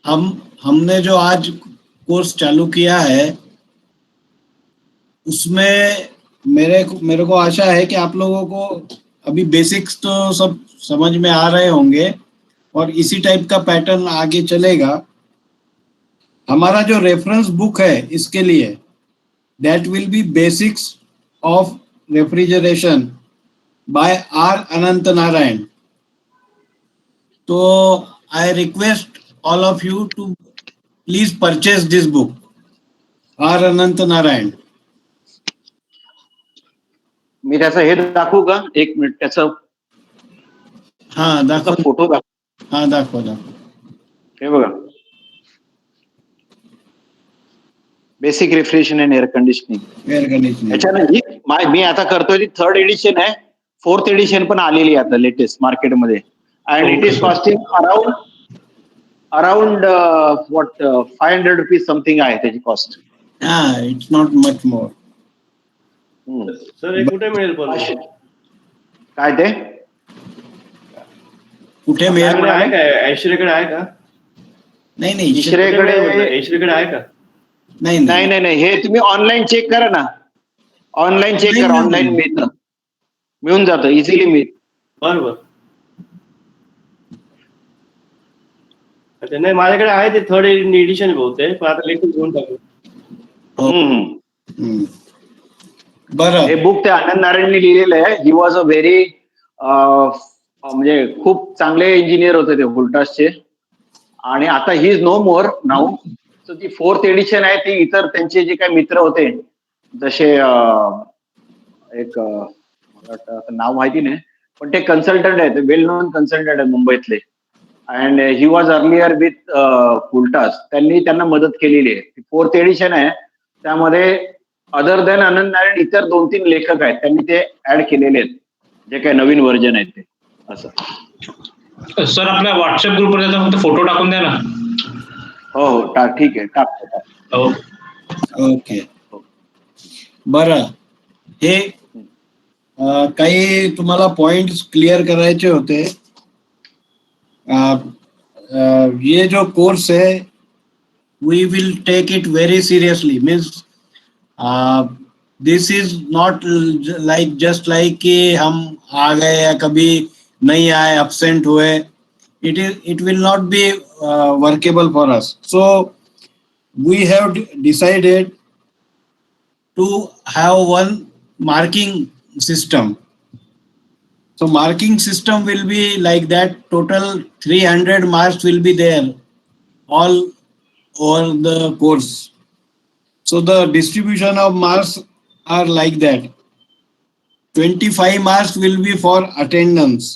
हमने जो आज कोर्स चालू किया है उसमें मेरे को आशा है कि आप लोगों को अभी बेसिक्स तो सब समझ में आ रहे होंगे और इसी टाइप का पैटर्न आगे चलेगा। हमारा जो रेफरेंस बुक है इसके लिए that will be basics of refrigeration by R Ananth Narayan. तो I request all of you to please purchase this book R Ananth Narayan. मी त्याचा हे दाखवू का? एक मिनिट त्याचा दाखव फोटो दाखव. दाखव हे बघा, basic refrigeration and air conditioning. याच्याने मी आता करतोय ती 3rd एडिशन आहे. 4th एडिशन पण आलेली आता लेटेस्ट मार्केटमध्ये. And it is costing around what 500 rupees something आहे त्याची cost. It's not much more. Sir हे कुठे मिळेल पण? काय ते कुठे मिळेल? आहे का? ऐश्वर्याकडे आहे का? नाही ऐश्वर्याकडे आहे का? नाही. हे तुम्ही ऑनलाईन चेक करा ना. ऑनलाईन चेक करा. ऑनलाईन मिळून जातं इझिली मिळत. बरोबर. अच्छा, नाही माझ्याकडे आहे ते 3rd एडिशन बहुतेक, पण आता लेटेस्ट घेऊन टाकू. बरं. हे बुक ते आनंद नारायणनी लिहिलेलं आहे. ही वॉज अ व्हेरी म्हणजे खूप चांगले इंजिनियर होते ते व्होल्टासचे. आणि आता ही इज नो मोर नाऊ. सो ती 4th एडिशन आहे ती इतर त्यांचे जे काही मित्र होते जसे एक मला वाटतं नाव माहिती नाही पण ते कन्सल्टंट आहेत, वेल नोन कन्सल्टंट आहेत मुंबईतले. And he was earlier with Voltas. त्यांनी त्यांना मदत केलेली आहे. 4th एडिशन आहे त्यामध्ये अदर दॅन आनंद नारायण इतर 2-3 लेखक आहेत त्यांनी ते ऍड केलेले आहेत जे काही नवीन व्हर्जन आहेत ते. असं सर आपल्या व्हॉट्सअप ग्रुपवर फक्त फोटो टाकून द्या ना. हो ठीक आहे टाकतो. ओके. बरं, हे काही तुम्हाला पॉइंट्स क्लिअर करायचे होते. ये जो कोर्स है we will take it very seriously. Means this is not like just like कि हम आ गए या कभी नहीं आए, absent हुए. It will not be workable for us. So we have decided to have one marking system. So marking system will be like that. Total 300 marks will be there all over the course. So the distribution of marks are like that. 25 marks will be for attendance.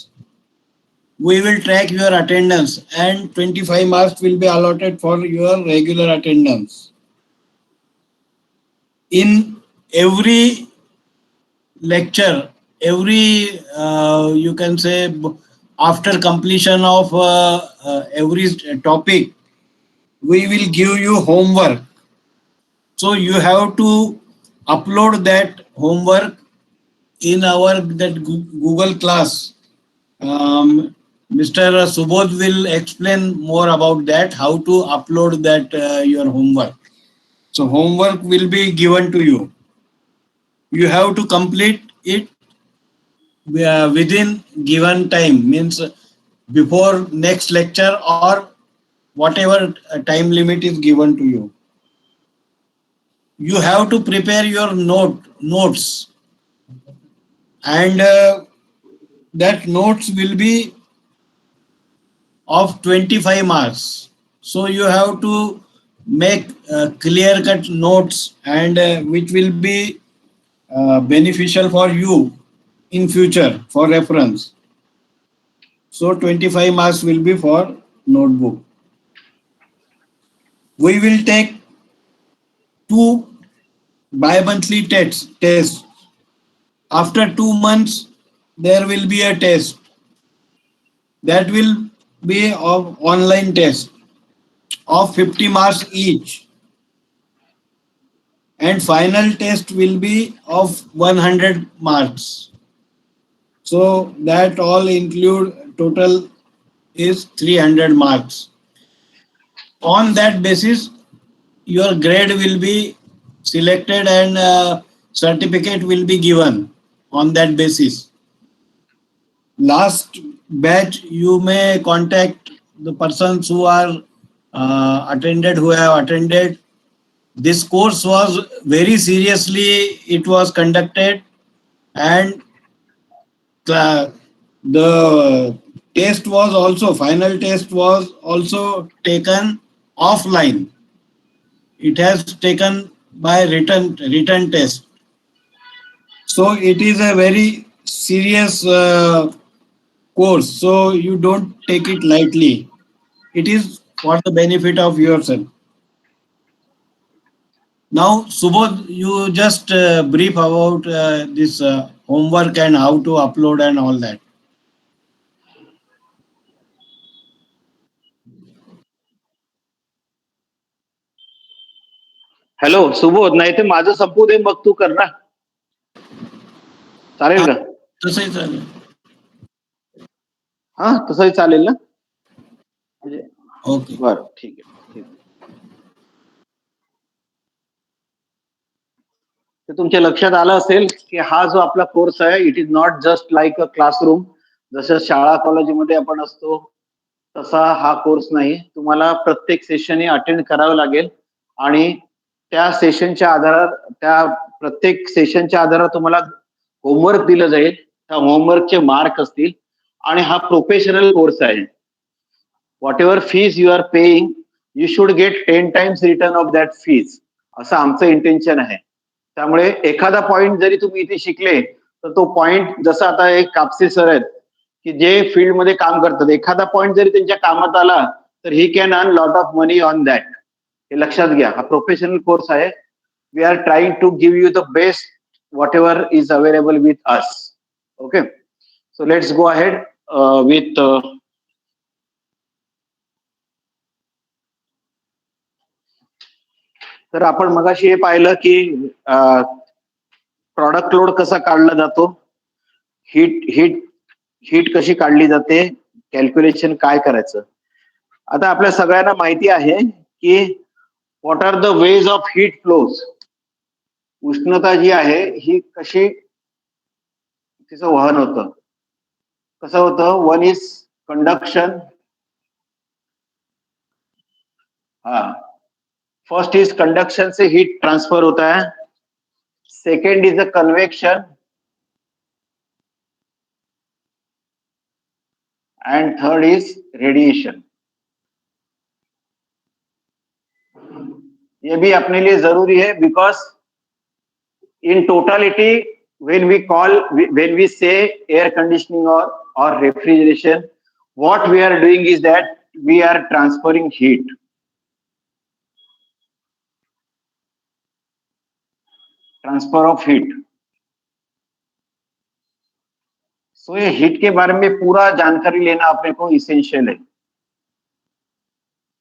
We will track your attendance and 25 marks will be allotted for your regular attendance. In every lecture, every you can say after completion of every topic, we will give you homework. So you have to upload that homework in our that Google class. Mr. Subodh will explain more about that, how to upload that your homework. So homework will be given to you. You have to complete it within given time, means before next lecture or whatever time limit is given to you. You have to prepare your notes and that notes will be of 25 marks. So you have to make clear cut notes and which will be beneficial for you in future for reference. So 25 marks will be for notebook. We will take 2 bi-monthly tests. After 2 months there will be a test that will be of online test of 50 marks each, and final test will be of 100 marks. So that all include total is 300 marks. On that basis, your grade will be selected and certificate will be given on that basis. Last batch, you may contact the persons who are who have attended. This course was very seriously, it was conducted, and the test was also, final test was also taken offline. It has taken by written test. So it is a very serious course. So you don't take it lightly. It is for the benefit of yourself. Now, Subodh, you just brief about this homework and how to upload and all that. Hello Subodh, नाही ते माझं संपू दे मग तू कर ना, चालेल का? तसंही चालेल. हा तसंही चालेल ना, म्हणजे ओके. बरं ठीक आहे, ठीक आहे. तर तुमच्या लक्षात आलं असेल की हा जो आपला कोर्स आहे, it is not just like a classroom. जसं शाळा कॉलेजमध्ये आपण असतो तसा हा कोर्स नाही. तुम्हाला प्रत्येक सेशन हे अटेंड करावं लागेल आणि त्या सेशनच्या आधारावर, त्या प्रत्येक सेशनच्या आधारावर तुम्हाला होमवर्क दिलं जाईल. त्या होमवर्कचे मार्क असतील आणि हा प्रोफेशनल कोर्स आहे. What fees you are paying, you should get 10 times return of that fees, असं आमचं इंटेन्शन आहे. त्यामुळे एखादा पॉइंट जरी तुम्ही इथे शिकले तर तो पॉइंट, जसं आता एक कापसे सर आहेत की जे फील्डमध्ये काम करतात, एखादा पॉइंट जरी त्यांच्या कामात आला तर he can earn lot of money on that. हे लक्षात घ्या, हा प्रोफेशनल कोर्स आहे. We are trying to give you the best whatever is available with us. Okay, so let's go ahead with तर आपण मगाशी हे पाहिलं की प्रॉडक्ट लोड कसा काढला जातो, हीट हीट हीट कशी काढली जाते, कॅल्क्युलेशन काय करायचं. आता आपल्या सगळ्यांना माहिती आहे की what are the ways of heat flows. उष्णता जी आहे ही कशी, तिचं वहन होतं, कसं होतं. One is conduction. हा, फर्स्ट इज कंडक्शन से हीट ट्रांसफर होता है. Second is the convection and third is radiation. ये भी अपने लिए जरूरी है because in totality when we say air conditioning or refrigeration, what we are doing is that we are transferring heat. Transfer of heat. So ये heat के बारे में पूरा जानकारी लेना अपने को इसेंशियल है.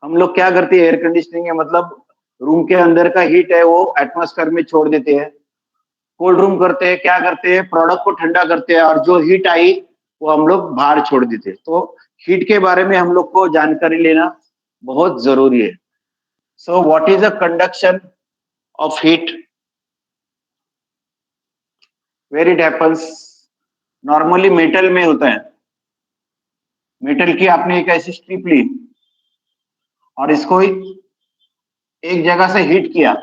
हम लोग क्या करते हैं, एयर कंडीशनिंग है मतलब रूम के अंदर का हीट है वो एटमॉस्फेयर में छोड़ देते हैं. कोल्ड रूम करते हैं, क्या करते हैं, प्रोडक्ट को ठंडा करते हैं और जो हीट आई वो हम लोग बाहर छोड़ देते हैं. तो हीट के बारे में हम लोग को जानकारी लेना बहुत जरूरी है. So what is the conduction of heat, where it happens. Normally metal में होता है. मेटल की आपने एक ऐसी स्ट्रिप ली और इसको एक जगह से हीट किया,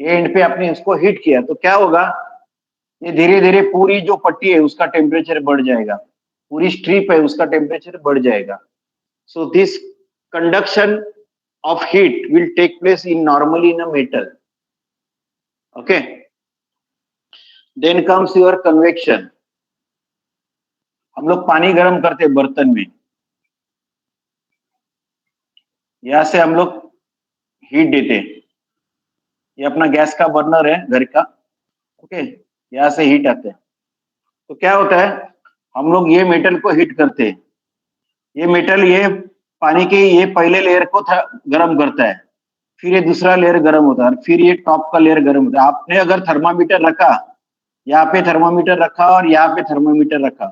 ये एंड पे आपने इसको हीट किया, तो क्या होगा, ये धीरे धीरे पूरी जो पट्टी है उसका टेम्परेचर बढ़ जाएगा, पूरी स्ट्रिप है उसका टेम्परेचर बढ़ जाएगा. So this conduction of heat will take place in normally in a metal. Okay, then comes your convection. हम लोग पानी गर्म करते हैं बर्तन में, यहां से हम लोग हीट देते हैं. ये अपना गैस का बर्नर है घर का. ओके, यहां से हीट आते हैं. तो क्या होता है, हम लोग ये मेटल को हीट करते हैं. ये मेटल, ये पानी के ये पहले लेयर को गर्म करता है, फिर ये दूसरा लेयर गर्म होता है, फिर ये टॉप का लेयर गर्म होता है. आपने अगर थर्मामीटर रखा, यहाँ पे थर्मामीटर रखा और यहाँ पे थर्मामीटर रखा,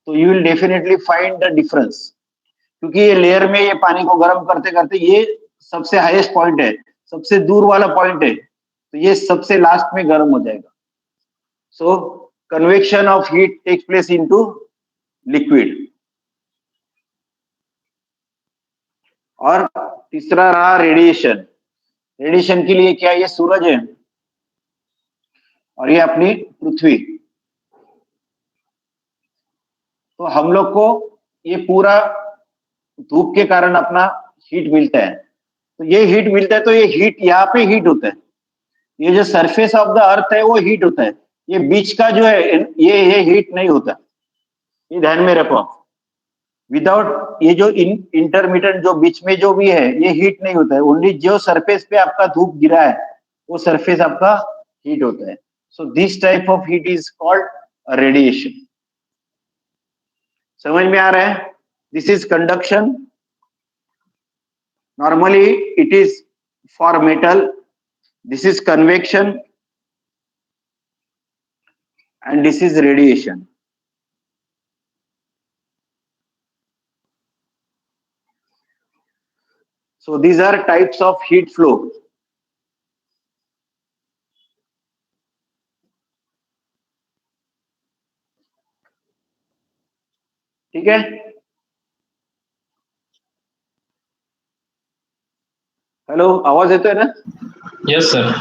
तो you will definitely find the difference. क्योंकि ये लेयर में ये पानी को गर्म करते करते ये सबसे हाईएस्ट पॉइंट है, सबसे दूर वाला पॉइंट है, तो ये सबसे लास्ट में गर्म हो जाएगा. So convection of heat takes place into liquid. और तीसरा रहा रेडिएशन. रेडिएशन के लिए क्या, ये सूरज है और ये अपनी पृथ्वी. तो हम लोग को ये पूरा धूप के कारण अपना हीट मिलता है. तो ये हीट मिलता है, तो ये हीट यहाँ पे हीट होता है. ये जो सरफेस ऑफ द अर्थ है वो हीट होता है. ये बीच का जो है ये हीट नहीं होता. ये ध्यान में रखो. विदाउट ये जो इंटरमीडिएट जो बीच में जो भी है ये हीट नहीं होता है. ओनली जो सरफेस पे आपका धूप गिरा है वो सरफेस आपका हीट होता है. So this type of heat is called radiation. समझ में आ रहा है? This is conduction. Normally it is for metal. This is convection and this is radiation. So these are types of heat flow. ठीक है. Hello, आवाज येतोय ना? Yes sir.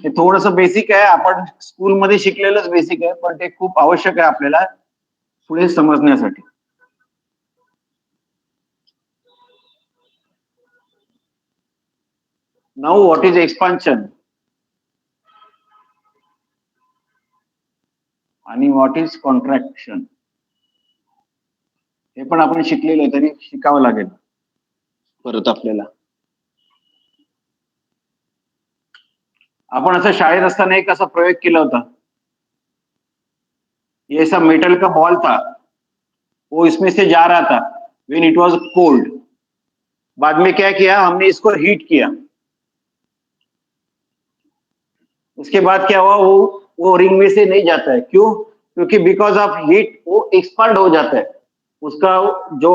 हे थोडंसं बेसिक आहे, आपण स्कूलमध्ये शिकलेलंच बेसिक आहे, पण ते खूप आवश्यक आहे आपल्याला पुढे समजण्यासाठी. नाउ व्हॉट इज एक्सपान्शन आणि व्हॉट इज कॉन्ट्रॅक्शन हे पण आपण शिकलेलं आहे, तरी शिकावं लागेल परत आपल्याला. अपन ऐसा शायद असताना एक ऐसा प्रयोग किया होता. ये ऐसा मेटल का बॉल था, वो इसमें से जा रहा था व्हेन इट वाज कोल्ड. बाद में क्या किया, हमने इसको हीट किया. उसके बाद क्या हुआ, वो रिंग में से नहीं जाता है. क्यों? क्योंकि बिकॉज ऑफ हीट वो एक्सपांड हो जाता है. उसका जो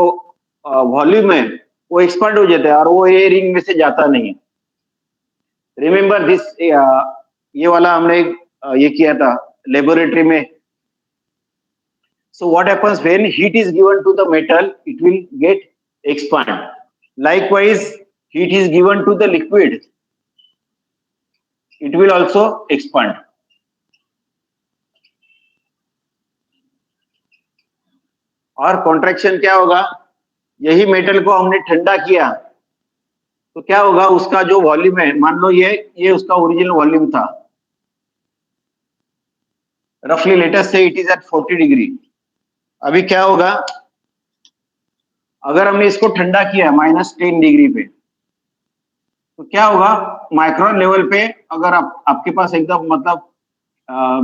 वॉल्यूम है वो एक्सपांड हो जाता है और वो ये रिंग में से जाता नहीं है. रिमेम्बर दिस, ये वाला हमने ये किया था लेबोरेटरी में. So what happens when heat is given to the metal, it will get expand. Likewise heat is given to the liquid, it will also expand. और कॉन्ट्रैक्शन क्या होगा, यही मेटल को हमने ठंडा किया तो क्या होगा, उसका जो वॉल्यूम है, मान लो ये उसका ओरिजिनल वॉल्यूम था, रफली लेट अस से इट इज एट 40 डिग्री. अभी क्या होगा, अगर हमने इसको ठंडा किया -10 डिग्री पे, तो क्या होगा, माइक्रोन लेवल पे अगर आपके पास एकदम मतलब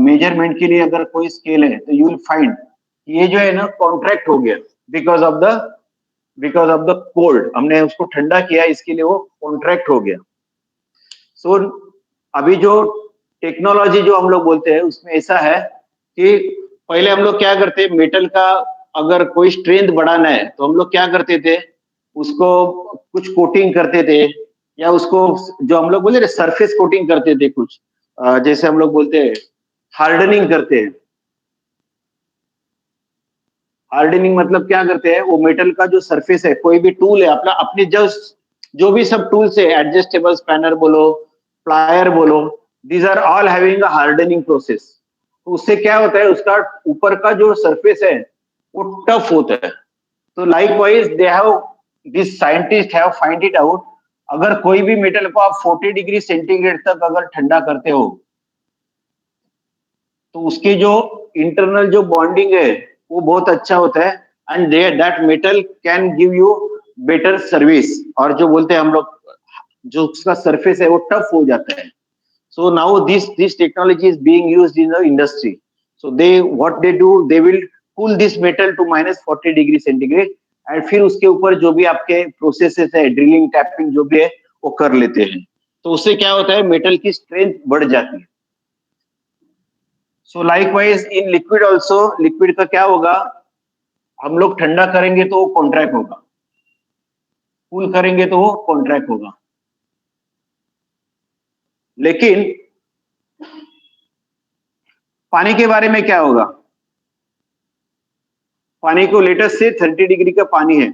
मेजरमेंट के लिए अगर कोई स्केल है, तो यू विल फाइंड ये जो है ना कॉन्ट्रैक्ट हो गया बिकॉज ऑफ द कोल्ड. हमने उसको ठंडा किया, इसके लिए वो कॉन्ट्रैक्ट हो गया. सो अभी जो टेक्नोलॉजी जो हम लोग बोलते हैं उसमें ऐसा है कि पहले हम लोग क्या करते, मेटल का अगर कोई स्ट्रेंथ बढ़ाना है तो हम लोग क्या करते थे, उसको कुछ कोटिंग करते थे, या उसको जो हम लोग बोलते हैं सरफेस कोटिंग करते थे कुछ, जैसे हम लोग बोलते हैं हार्डनिंग करते हैं. हार्डनिंग मतलब क्या करते हैं, वो मेटल का जो सरफेस है, कोई भी टूल है अपना, अपने जो भी सब टूल्स है, एडजस्टेबल स्पैनर बोलो, प्लायर बोलो, these are all having a hardening process. तो उससे क्या होता है, उसका ऊपर का जो सरफेस है वो टफ होता है. तो likewise they have, this scientist have find it out, अगर कोई भी मेटल को आप 40 डिग्री सेंटीग्रेड तक अगर ठंडा करते हो तो उसकी जो इंटरनल जो बॉन्डिंग है वो बहुत अच्छा होता है, and that metal can give you better service. और जो बोलते हैं हम लोग, जो उसका सरफेस है वो टफ हो जाता है. So now this technology is being used in the industry. So they what they do, they will cool this metal to -40 degree centigrade, and फिर उसके ऊपर जो भी आपके प्रोसेसेस है, ड्रिलिंग, टैपिंग जो भी है वो कर लेते हैं. तो उससे क्या होता है, मेटल की स्ट्रेंथ बढ़ जाती है. सो likewise in liquid also, liquid का क्या होगा, हम लोग ठंडा करेंगे तो वो कॉन्ट्रैक्ट होगा, कूल करेंगे तो वो कॉन्ट्रैक्ट होगा। लेकिन पानी के बारे में क्या होगा? पानी को लेटेस्ट से 30 डिग्री का पानी है,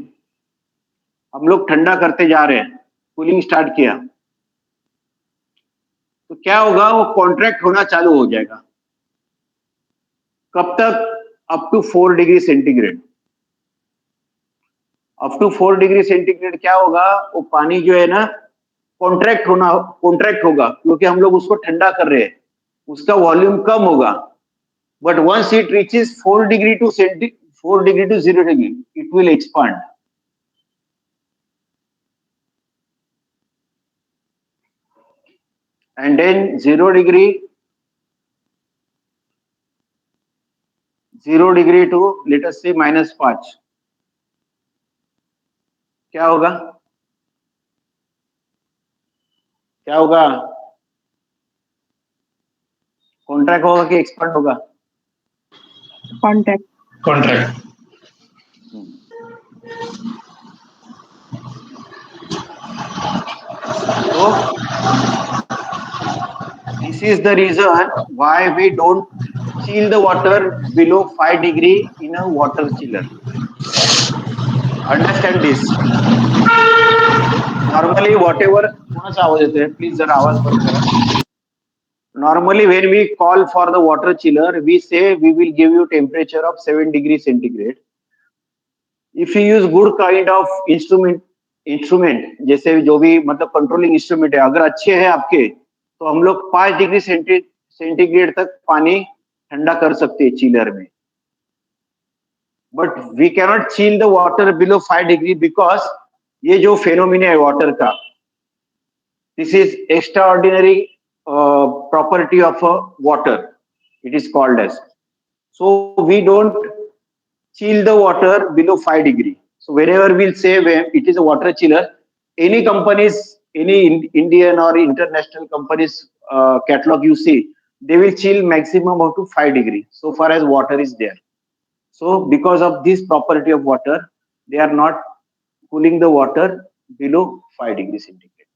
हम लोग ठंडा करते जा रहे हैं, कूलिंग स्टार्ट किया, तो क्या होगा, वो कॉन्ट्रैक्ट होना चालू हो जाएगा। कब तक? Up to 4 degree centigrade. Up to 4 degree centigrade क्या होगा, वो पानी जो है ना कॉन्ट्रैक्ट होगा, क्योंकि हम लोग उसको ठंडा कर रहे हैं, उसका वॉल्यूम कम होगा। But once it reaches 4 degree to 0 degree, it will expand. And then 0 degree to let us say -5, क्या होगा? क्या होगा? कॉन्ट्रैक्ट होगा कि एक्सपांड होगा? Contact. Contract. So this is the reason why we don't chill the water below 5 degree in a water chiller. Understand this. Normally whatever, कोणाचा आवाज येतोय? प्लीज जरा आवाज बंद करा. Normally when we call for the water chiller, we say we will give you temperature of 7 degree centigrade. If you use good kind of instrument जैसे जो भी मतलब कंट्रोलिंग इंस्ट्रूमेंट है, अगर अच्छे हैं आपके, तो हम लोग 5 डिग्री सेंटीग्रेड तक पानी ठंडा कर सकते हैं चिलर में। But we cannot chill the water below 5 degree because ये जो फेनोमिना है वाटर का, this is extra ordinary property of water, it is called age. So we don't chill the water below 5 degree. So wherever we'll say when it is a water chiller, any companies, any Indian or international companies catalog you see, they will chill maximum up to 5 degree so far as water is there. So because of this property of water, they are not cooling the water below 5 degree centigrade.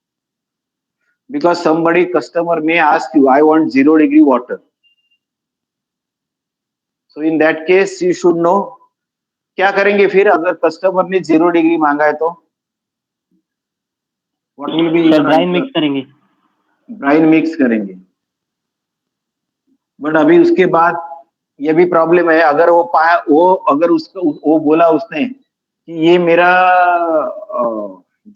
Because somebody customer may ask you, I want 0 degree water. So in that case you should know क्या करेंगे फिर अगर customer ने 0 degree मांगा है तो? What will be? Brine mix करेंगे। Brine mix करेंगे। बट अभी उसके बाद ये भी प्रॉब्लम है, अगर अगर उसको वो बोला उसने कि ये मेरा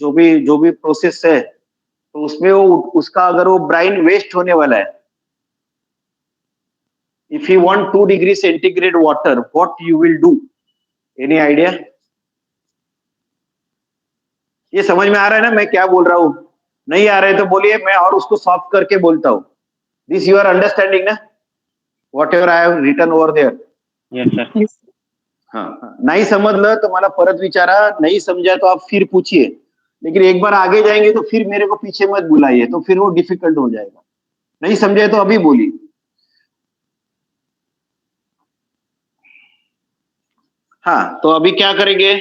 जो भी प्रोसेस है, तो उसमें उसका अगर वो ब्राइन वेस्ट होने वाला है, if you want 2 degree centigrade water, what you will do? Any idea? ये समझ में आ रहा है ना मैं क्या बोल रहा हूं? नहीं आ रहा है तो बोलिए, मैं और उसको सॉफ्ट करके बोलता हूं। दिस यू आर अंडरस्टैंडिंग ना, what I have written over there? Yes sir. हाँ, नहीं समझलं तो मला परत विचारा, नहीं समझा तो आप फिर पूछिए, लेकिन एक बार आगे जाएंगे तो फिर मेरे को पीछे मत बुलाइए, तो फिर वो डिफिकल्ट हो जाएगा। नहीं समझे तो अभी बोलिए। हाँ, तो अभी क्या करेंगे?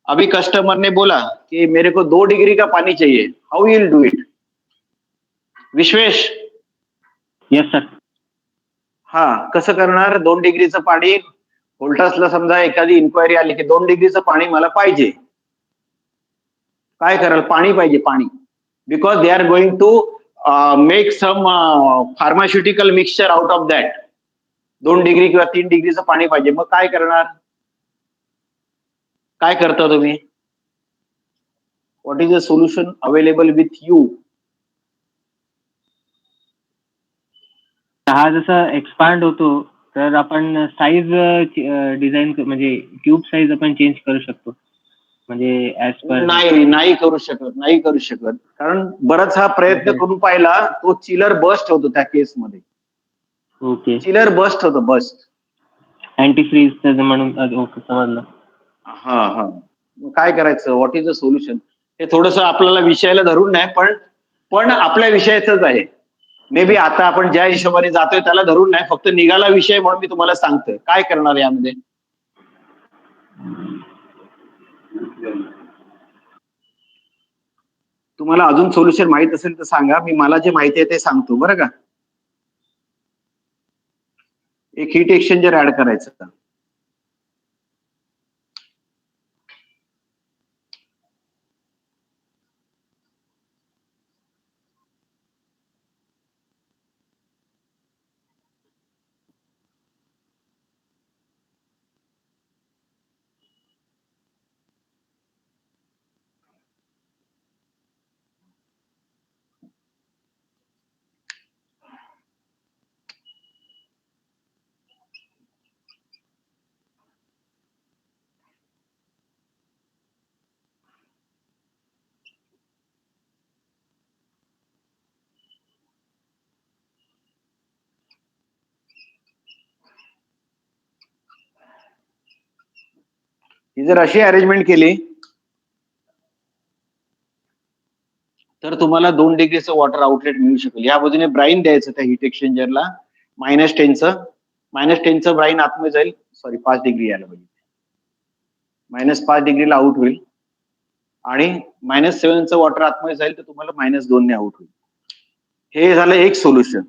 अभी कस्टमर ने बोला कि मेरे को 2 डिग्री का पानी चाहिए, how you will do it? Vishwesh? Yes sir. हाँ, कसं करणार? 2 डिग्रीचं पाणी व्होल्टासला समजा एखादी इन्क्वायरी आली की 2 डिग्रीचं पाणी मला पाहिजे, काय कराल? पाणी पाहिजे, पाणी, because they are going to make some pharmaceutical mixture out of that. 2 degree किंवा 3 डिग्रीचं पाणी पाहिजे, मग काय करणार? काय करता तुम्ही? What is the solution available with you? हा जसा एक्सपांड होतो तर आपण साईज डिझाईन म्हणजे ट्यूब साईज आपण चेंज करू शकतो, म्हणजे ऍज पर नाही करू शकत, कारण बराच हा प्रयत्न करून पाहिला, तो चिलर बस्ट होतो त्या केस मध्ये. ओके, चिलर बस्ट होतो, बस्ट अँटी फ्रीज म्हणून. ओके, समजलं. हा, काय करायचं? What is the solution? हे थोडस आपल्याला विषयाला धरून नाही, पण आपल्या विषयाचंच आहे. मे बी आता आपण ज्या हिशोबाने जातोय त्याला धरून नाही, फक्त निघाला विषय म्हणून मी तुम्हाला सांगतोय काय करणार यामध्ये. तुम्हाला अजून सोल्युशन माहित असेल तर सांगा, मी मला जे माहिती आहे ते सांगतो बरं का. एक हीट एक्सचेंजर ऍड करायचं. ही जर अशी अरेंजमेंट केली तर तुम्हाला 2 डिग्रीचं वॉटर आउटलेट मिळू शकेल. या बाजूने ब्राईन द्यायचं त्या हीट एक्सचेंजरला -10चं ब्राईन आतमध्ये जाईल. सॉरी 5 डिग्री यायला पाहिजे. -5 डिग्रीला आउट होईल आणि -7चं वॉटर आतमध्ये जाईल तर तुम्हाला -2 ने आउट होईल. हे झालं एक सोल्युशन.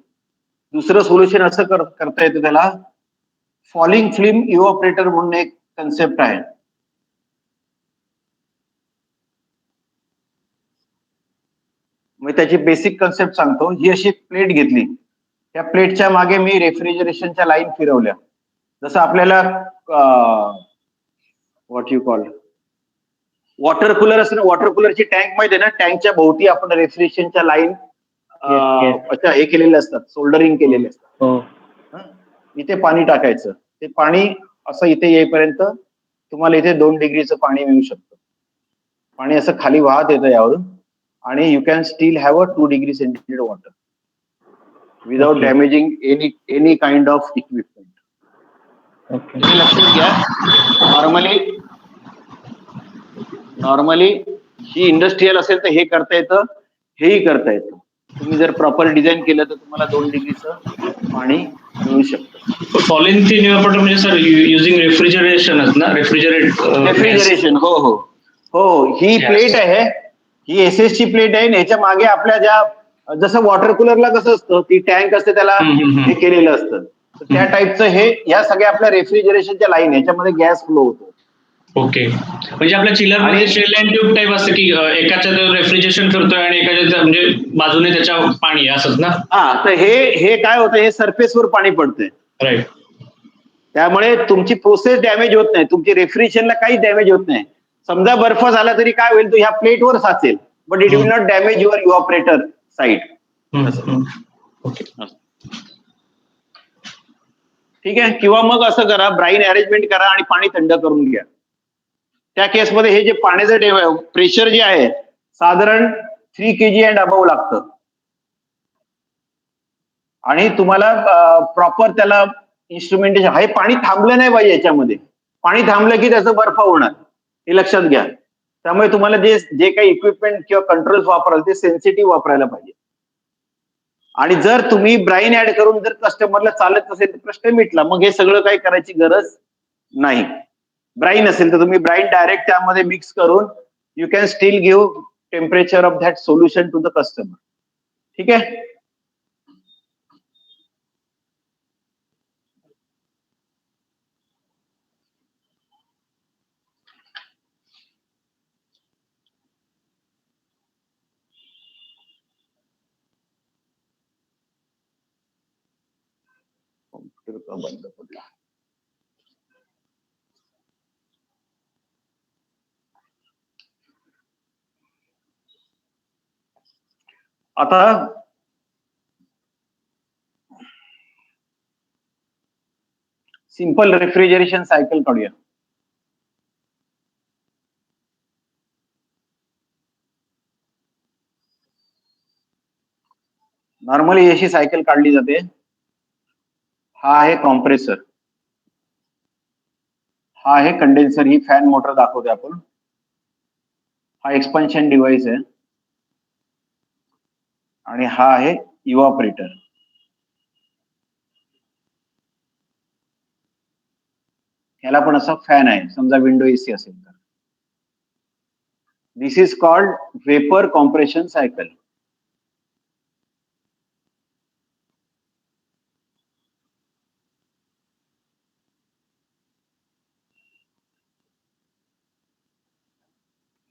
दुसरं सोल्युशन असं करता येतं, त्याला फॉलिंग फिल्म इव्हॉपरेटर म्हणून एक कन्सेप्ट आहे. मी त्याची बेसिक कन्सेप्ट सांगतो. ही अशी प्लेट घेतली, त्या प्लेटच्या मागे मी रेफ्रिजरेशनच्या लाईन फिरवल्या. जसं आपल्याला what you call water cooler असतं ना, वॉटर कूलरची टँक माहिती आहे ना, टँकच्या भोवती आपण रेफ्रिजरेशनच्या लाईन अच्छा हे केलेले असतात, सोल्डरिंग केलेले असतात. इथे पाणी टाकायचं, ते पाणी असं इथे येईपर्यंत तुम्हाला इथे 2 डिग्रीचं पाणी मिळू शकतं. पाणी असं खाली वाहत येतं यावरून आणि you can still have a 2 degree centigrade water without damaging any kind of equipment. हे लक्षात घ्या. नॉर्मली ही इंडस्ट्रियल असेल तर हे करता येतं, हेही करता येतं. तुम्ही जर प्रॉपर डिझाईन केलं तर तुम्हाला 2 डिग्रीचं पाणी मिळू शकतं. फॉलिंग थिन इव्हॅपोरेटर म्हणजे सर युजिंग रेफ्रिजरेशनच ना, रेफ्रिजरेशन. हो हो हो. ही प्लेट आहे, ही SS ची प्लेट आहे. याच्या मागे आपल्या ज्या जसं वॉटर कूलरला कसं असतं, ती टँक असते त्याला हे केलेलं असतं, त्या टाईपचं हे या सगळ्या आपल्या रेफ्रिजरेशनच्या लाईन, याच्यामध्ये गॅस फ्लो होतो. ओके. म्हणजे आपल्या चिलर मध्ये शेल अँड ट्यूब टाईप असतं की एकाच्या रेफ्रिजरेशन फिरतोय आणि एकाच्या म्हणजे बाजूने त्याच्या पाणी असत ना. हा, तर हे काय होतं, हे सरफेसवर पाणी पडतंय. राईट. त्यामुळे तुमची प्रोसेस डॅमेज होत नाही, तुमची रेफ्रिजरेशनला काही डॅमेज होत नाही. समजा बर्फ झाला तरी काय होईल, तो ह्या प्लेटवर साचेल, but it will not damage your evaporator side. Okay. ठीक आहे. किंवा मग असं करा, ब्राईन अरेंजमेंट करा आणि पाणी थंड करून घ्या. त्या केसमध्ये हे जे पाण्याचं प्रेशर जे आहे साधारण 3 kg अँड अबव लागतं आणि तुम्हाला प्रॉपर त्याला इन्स्ट्रुमेंटेशन, हे पाणी थांबलं नाही पाहिजे. याच्यामध्ये पाणी थांबलं की त्याचं बर्फ होणार, हे लक्षात घ्या. त्यामुळे तुम्हाला जे काही इक्विपमेंट किंवा कंट्रोल्स वापराल ते सेन्सिटिव्ह वापरायला पाहिजे. आणि जर तुम्ही ब्राईन ऍड करून जर कस्टमरला चालत नसेल तर प्रश्न मिटला. मग हे सगळं काही करायची गरज नाही. ब्राईन असेल तर तुम्ही ब्राईन डायरेक्ट त्यामध्ये मिक्स करून you can still give temperature of that solution to the customer. ठीक आहे. बंद पडला. आता सिंपल रेफ्रिजरेशन सायकल काढूया. नॉर्मली अशी सायकल काढली जाते. हा आहे कॉम्प्रेसर, हा आहे कंडेन्सर, ही फॅन मोटर दाखवते आपण. हा एक्सपान्शन डिव्हाइस आहे आणि हा आहे इव्हॉपरेटर. ह्याला पण असा फॅन आहे, समजा विंडो एसी असेल तर. This is called vapour compression cycle.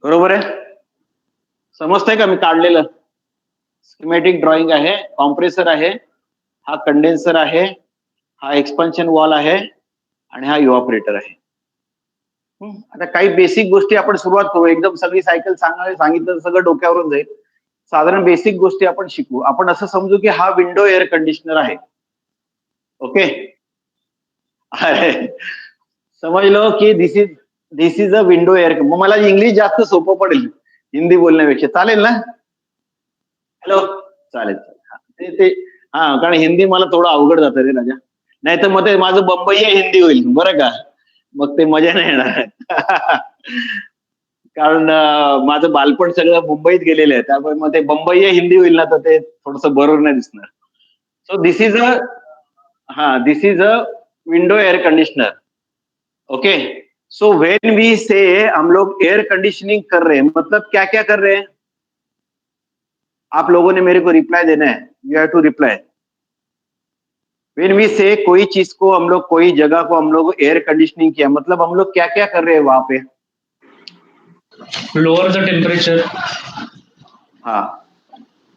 बरोबर आहे? समजतंय का मी काढलेलं? स्कीमॅटिक ड्रॉइंग आहे, कॉम्प्रेसर आहे, हा कंडेन्सर आहे, हा एक्सपान्शन वॉल आहे आणि हा इव्हॉपरेटर आहे. आता काही बेसिक गोष्टी आपण सुरुवात करू. एकदम सगळी सायकल सांगितलं तर सगळं डोक्यावरून जाईल. साधारण बेसिक गोष्टी आपण शिकू. आपण असं समजू की हा विंडो एअर कंडिशनर आहे. ओके, समजलं की this is a window air. मग मला इंग्लिश जास्त सोपं पडेल हिंदी बोलण्यापेक्षा. चालेल ना? हॅलो, चालेल चालेल. ते कारण हिंदी मला थोडं अवघड जातं रे राजा. नाही तर मग ते माझं बंबई हिंदी होईल, बरं का? मग ते मजा नाही येणार. कारण माझं बालपण सगळं मुंबईत गेलेलं आहे, त्यामुळे मग ते बंबई हिंदी होईल ना, तर ते थोडस बरोबर नाही दिसणार. So this is a window air conditioner. Okay, so when we say हम लोग एयर कंडीशनिंग कर रहे हैं, मतलब क्या क्या कर रहे हैं? आप लोगों ने मेरे को रिप्लाई देना है. You have to reply. When we say कोई चीज को हम लोग, कोई जगह को हम लोग एयर कंडीशनिंग किया, मतलब हम लोग क्या क्या कर रहे हैं वहां पे? Lower the temperature. हाँ,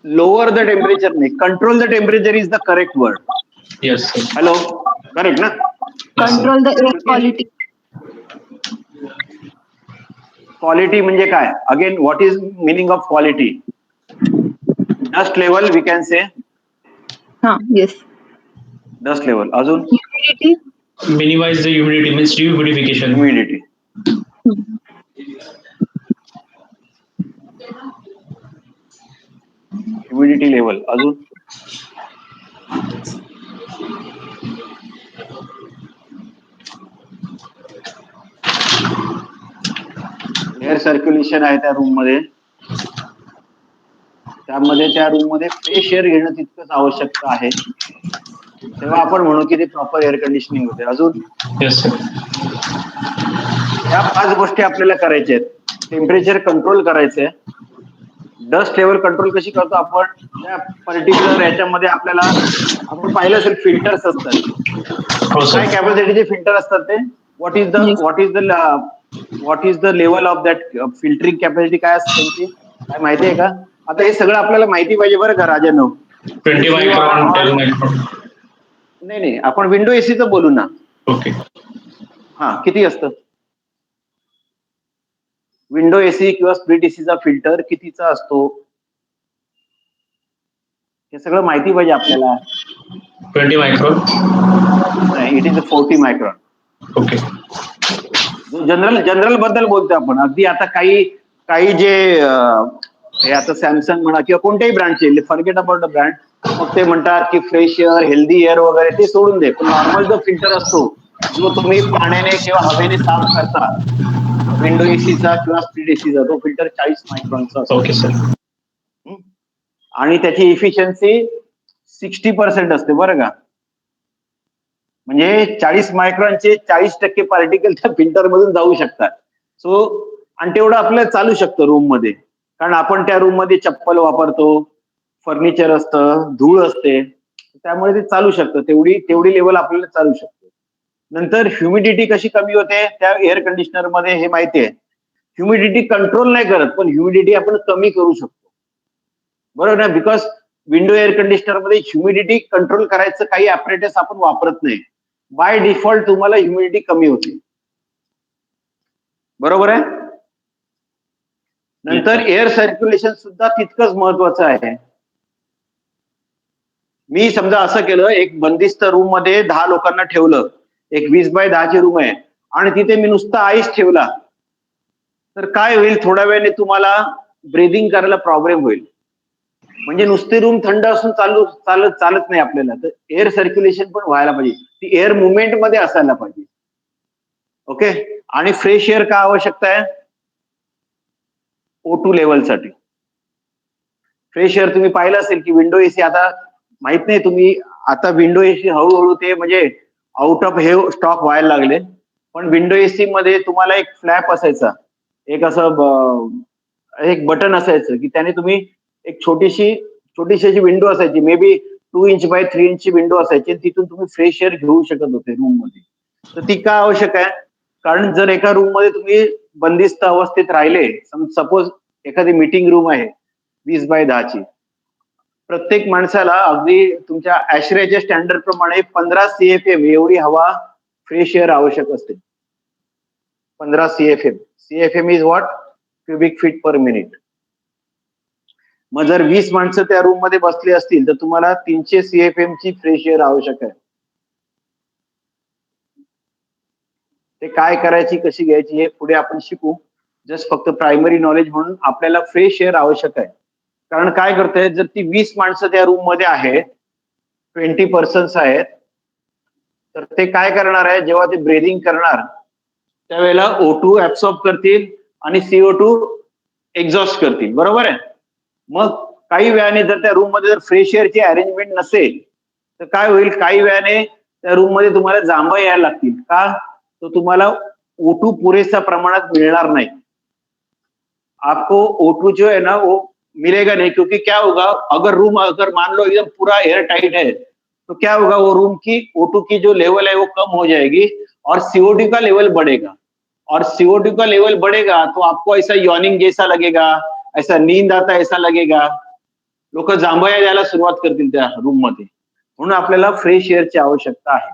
लोअर द टेम्परेचर नहीं, control the temperature is the correct word. Yes. Hello, correct ना? Control the air quality. Quality म्हणजे काय? Again, what is meaning of quality? Dust level we can say. हा, yes. Dust level. अजून humidity. Minimize the humidity means humidification. Humidity. Humidity level. अजून air circulation आहे त्या room मध्ये. त्यामध्ये त्या रूम मध्ये फ्रेश एअर घेणं तितकंच आवश्यकता आहे, तेव्हा आपण म्हणू की ते प्रॉपर एअर कंडिशनिंग होते. अजून येस सर. ह्या 5 गोष्टी आपल्याला करायच्या आहेत. टेम्परेचर कंट्रोल करायचंय. डस्ट लेवल कंट्रोल कशी करतो आपण? त्या पर्टिक्युलर याच्यामध्ये आपल्याला, आपण पाहिलं असेल फिल्टर्स असतात. हो काय सर. कॅपॅसिटीचे फिल्टर असतात ते? What is the level of that filtering capacity? काय असते त्यांची, काय माहिती आहे का? आता हे सगळं आपल्याला माहिती पाहिजे बरं का राजानो. 20 मायक्रॉन, 10 मायक्रॉन. नाही, आपण विंडो एसीचं बोलू ना. ओके. हा, किती असतं विंडो एसी किंवा स्प्लिट एसीचा फिल्टर कितीचा असतो? हे सगळं माहिती पाहिजे आपल्याला. 20 मायक्रॉन. नाही, it is 40 micron. Okay. General बद्दल बोलतोय आपण. अगदी आता काही जे हे आता सॅमसंग म्हणा किंवा कोणत्याही ब्रँडचे, फॉरगेट अबाउट द ब्रँड, मग ते म्हणतात की फ्रेश एअर, हेल्दी एअर वगैरे, ते सोडून दे. पण नॉर्मल जो फिल्टर असतो, जो तुम्ही पाण्याने किंवा हवेने साफ करता, विंडो एसीचा किंवा स्प्लिट एसीचा, तो फिल्टर 40 मायक्रॉनचा असतो. Okay sir. आणि त्याची इफिशियन्सी 60% असते, बरं का? म्हणजे 40 मायक्रॉनचे 40% पार्टिकल त्या फिल्टर मधून जाऊ शकतात. सो, आणि तेवढं आपल्याला चालू शकतं रूम मध्ये, कारण आपण त्या रूम मध्ये चप्पल वापरतो, फर्निचर असतं, धूळ असते, त्यामुळे ते चालू शकतं. तेवढी लेवल आपल्याला चालू शकते. नंतर ह्युमिडिटी कशी कमी होते त्या एअर कंडिशनर मध्ये, हे माहिती आहे. ह्युमिडिटी कंट्रोल नाही करत, पण ह्युमिडिटी आपण कमी करू शकतो, बरोबर ना? बिकॉज विंडो एअर कंडिशनर मध्ये ह्युमिडिटी कंट्रोल करायचं काही ऍपरेटस आपण वापरत नाही. बाय डिफॉल्ट तुम्हाला ह्युमिडिटी कमी होते, बरोबर आहे? नंतर एअर सर्क्युलेशन सुद्धा तितकंच महत्वाचं आहे. मी समजा असं केलं, एक बंदिस्त रूम मध्ये 10 लोकांना ठेवलं, एक 20x10 रूम आहे, आणि तिथे मी नुसता आईस ठेवला, तर काय होईल? थोड्या वेळाने तुम्हाला ब्रीदिंग करायला प्रॉब्लेम होईल. म्हणजे नुसती रूम थंड असून चालत नाही आपल्याला. तर एअर सर्क्युलेशन पण व्हायला पाहिजे, ती एअर मुवमेंट मध्ये असायला पाहिजे. ओके, आणि फ्रेश एअर का आवश्यकता आहे? O2 लेवलसाठी. फ्रेश एअर तुम्ही पाहिलं असेल की विंडो एसी आता माहित नाही तुम्ही आता विंडो एसी हळूहळू ते म्हणजे आउट ऑफ हे स्टॉक व्हायला लागले. पण विंडो एसी मध्ये तुम्हाला एक फ्लॅप असायचा, एक असं एक बटन असायचं की त्याने तुम्ही एक छोटीशी अशी विंडो असायची, मे बी 2 इंच बाय 3 इंचची विंडो असायची, तिथून तुम्ही फ्रेश एअर घेऊ शकत होते रूम मध्ये. तर ती का आवश्यक आहे? कारण जर एका रूम मध्ये तुम्ही बंदिस्त अवस्थेत राहिले, सपोज एखादी मीटिंग रूम आहे 20 बाय 10ची, प्रत्येक माणसाला अगदी तुमच्या ऍशरेच्या स्टँडर्ड प्रमाणे 15 CFM एवढी हवा फ्रेश एअर आवश्यक असते. 15 CFM. CFM is what? Cubic feet per minute. मग जर 20 माणसं त्या रूम मध्ये बसली असतील तर तुम्हाला 300 CFM ची फ्रेश एअर आवश्यक आहे. ते काय करायची, कशी घ्यायची हे पुढे आपण शिकू. जस्ट फक्त प्रायमरी नॉलेज म्हणून आपल्याला फ्रेश एअर आवश्यक आहे. कारण काय करतंय, जर ती 20 माणसं त्या रूम मध्ये आहेत, 20 पर्सन्स आहेत, तर ते काय करणार आहे, जेव्हा ते ब्रेदिंग करणार त्यावेळेला O2 ऍब्सॉर्ब करतील आणि CO2 एक्झॉस्ट करतील. बरोबर आहे? मग काही वेळाने जर त्या रूम मध्ये जर फ्रेश एअरची अरेंजमेंट नसेल तर काय होईल, काही वेळाने त्या रूम मध्ये तुम्हाला जांभया यायला लागतील. का? तो तुम्हाला O2 पुरेसा प्रमाणात मिळणार नाही. आपको O2 जो है ना वो मिलेगा नहीं, क्योंकि क्या होगा, अगर मान लो एकदम पूरा एयर टाइट है तो क्या होगा, वो रूम की O2 की जो लेवल है वो कम हो जाएगी और CO2 का लेवल बढ़ेगा. और CO2 का लेवल बढ़ेगा तो आपको ऐसा यॉर्निंग जैसा लगेगा, ऐसा नींद आता ऐसा लगेगा, लोक जांभया यायला सुरुवात करतील त्या रूम मध्ये. म्हणून आपल्याला फ्रेश एअरची आवश्यकता आहे.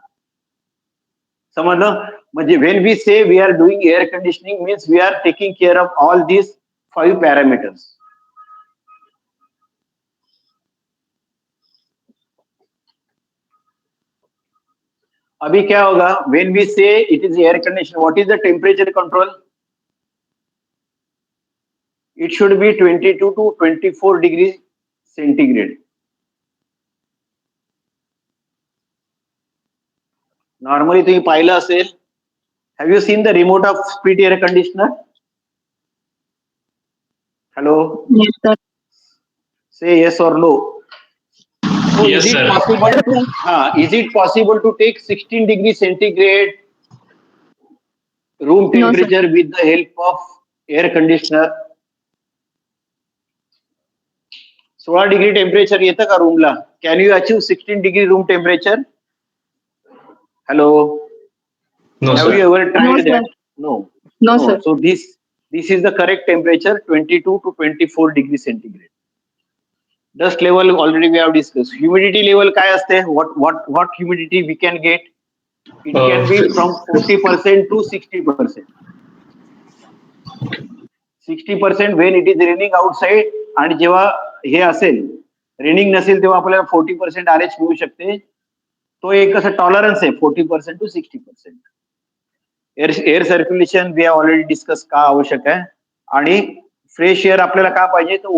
समजलं? म्हणजे when we say we are doing air conditioning means we are taking care of all these 5 parameters. अभी क्या होगा, when we say it is air condition, what is the temperature control? It should be 22 to 24 degrees centigrade. Normally तुम्ही पाहिलं असेल, have you seen the remote of split air conditioner? Hello? Yes, sir. Say yes or no. So Yes, is it sir. possible to, is it possible to take 16 degrees centigrade room No, sir. temperature with the help of air conditioner? 16 degree temperature येतं का रूमला? Can you achieve 16 degree room temperature? Hello? No, Have you sir. ever tried No, sir. that? No. No, sir. So this is the correct temperature, 22 to 24 degrees centigrade. Dust level already we have discussed. Humidity level काय असते? What humidity we can get? It can be from 40% to 60%. 60% when it is raining outside, आणि जेव्हा हे असेल raining नसेल तेव्हा आपल्याला 40% RH मिळू शकते. तो एक असं टॉलरन्स आहे 40% to 60%. Air circulation we have already discuss का आवश्यक आहे. आणि फ्रेश एअर आपल्याला का पाहिजे, तो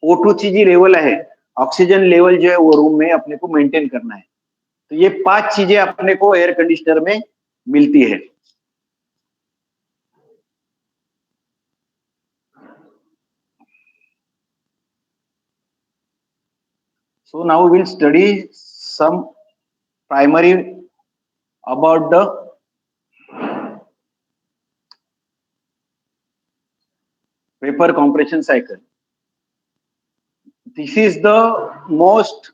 O2 की जी लेवल है, ऑक्सीजन लेवल जो है वो रूम में अपने को मेंटेन करना है. तो ये 5 चीजें अपने को एयर कंडीशनर में मिलती है. So now we'll study some primary about the vapor compression cycle. This is the most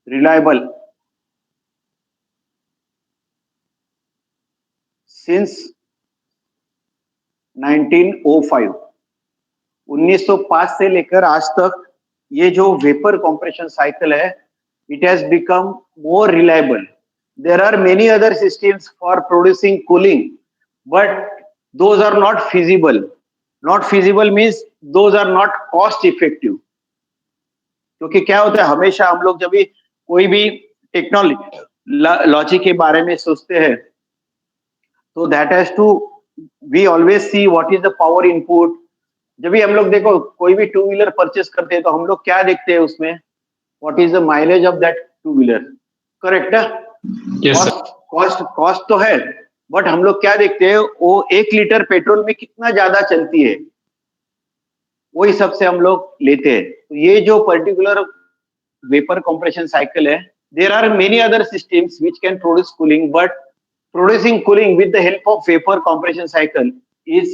reliable since 1905. 1905 से लेकर आज तक ये जो वेपर कॉम्प्रेशन साइकिल है, it has become more reliable. There are many other systems for producing cooling, but those are not feasible. Not feasible means those are not cost effective. क्योंकि क्या होता है, हमेशा हम लोग जब भी कोई भी टेक्नोलॉजी के बारे में सोचते हैं तो that has to we always see what is the power input. जब भी हम लोग देखो कोई भी टू व्हीलर परचेस करते हैं तो हम लोग क्या देखते हैं उसमें, what is the mileage of that two wheeler. Correct है? Yes, sir. कॉस्ट तो है, बट हम लोग क्या देखते हैं, वो 1 लीटर पेट्रोल में कितना ज्यादा चलती है. वो हिसाब से हम लोग लेते हैं. तो ये जो पर्टिकुलर वेपर कंप्रेशन साइकिल है, there are many other systems which can produce cooling, but producing cooling with the help of vapor compression cycle is,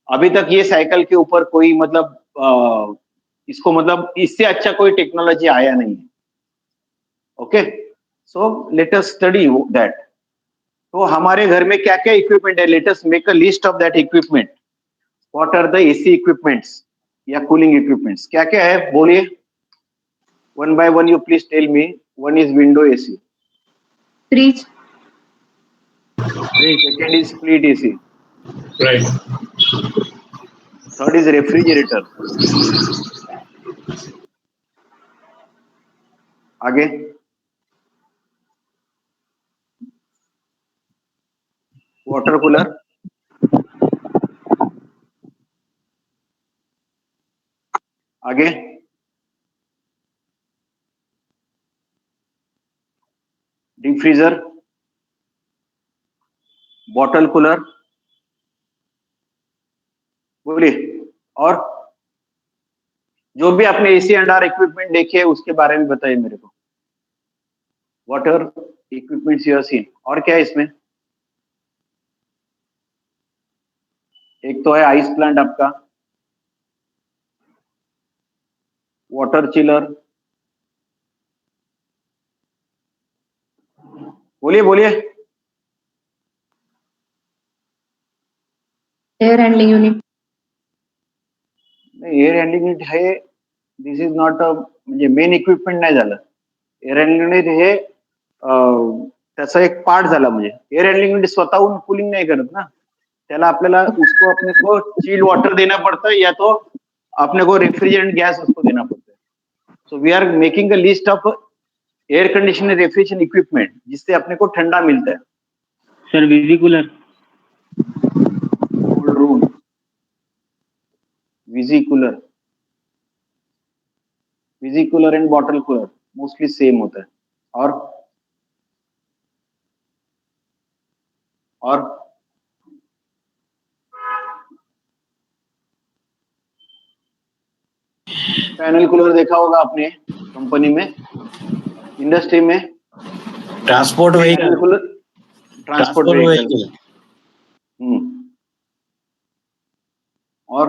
अभी तक ये साइकिल के ऊपर कोई मतलब इसको मतलब इससे अच्छा कोई टेक्नोलॉजी आया नहीं है. Okay, so let us study that. तो हमारे घर में क्या क्या इक्विपमेंट है, let us make a list of that equipment. What are the AC equipments या कूलिंग इक्विपमेंट्स, क्या क्या है बोलिए. One by one, you please tell me. One is window AC. Fridge. Second is split AC. Right. Third is refrigerator. आगे water cooler. आगे deep freezer, bottle cooler. बोलिए. और जो भी आपने एसी एंड आर इक्विपमेंट देखे है उसके बारे में बताइए मेरे को. What are equipments you have seen? और क्या है इसमें? एक तो है आइस प्लांट आपका, वाटर चिलर. बोलिए बोलिए. Air handling unit. Air handling unit हे, दिस इज नॉट अ म्हणजे मेन इक्विपमेंट नाही झालं. एअर हँडलिंग युनिट हे त्याचा एक पार्ट झाला. म्हणजे एअर हँडलिंग युनिट स्वतःहून कूलिंग नाही करत ना, त्याला आपल्याला उसको अपने को चिल वाटर देना पड़ता है या तो अपने को रेफ्रिजरेंट गैस उसको देना पड़ता है. So we are making a list of air conditioner refrigeration equipment जिससे अपने को ठंडा मिलता है. Sir visi cooler. Cold room, visi cooler. Visi cooler and bottle cooler mostly same होता है. और पैनल कूलर देखा होगा आपने कंपनी में, इंडस्ट्री में. Transport panel vehicle. Cooler, transport vehicle. और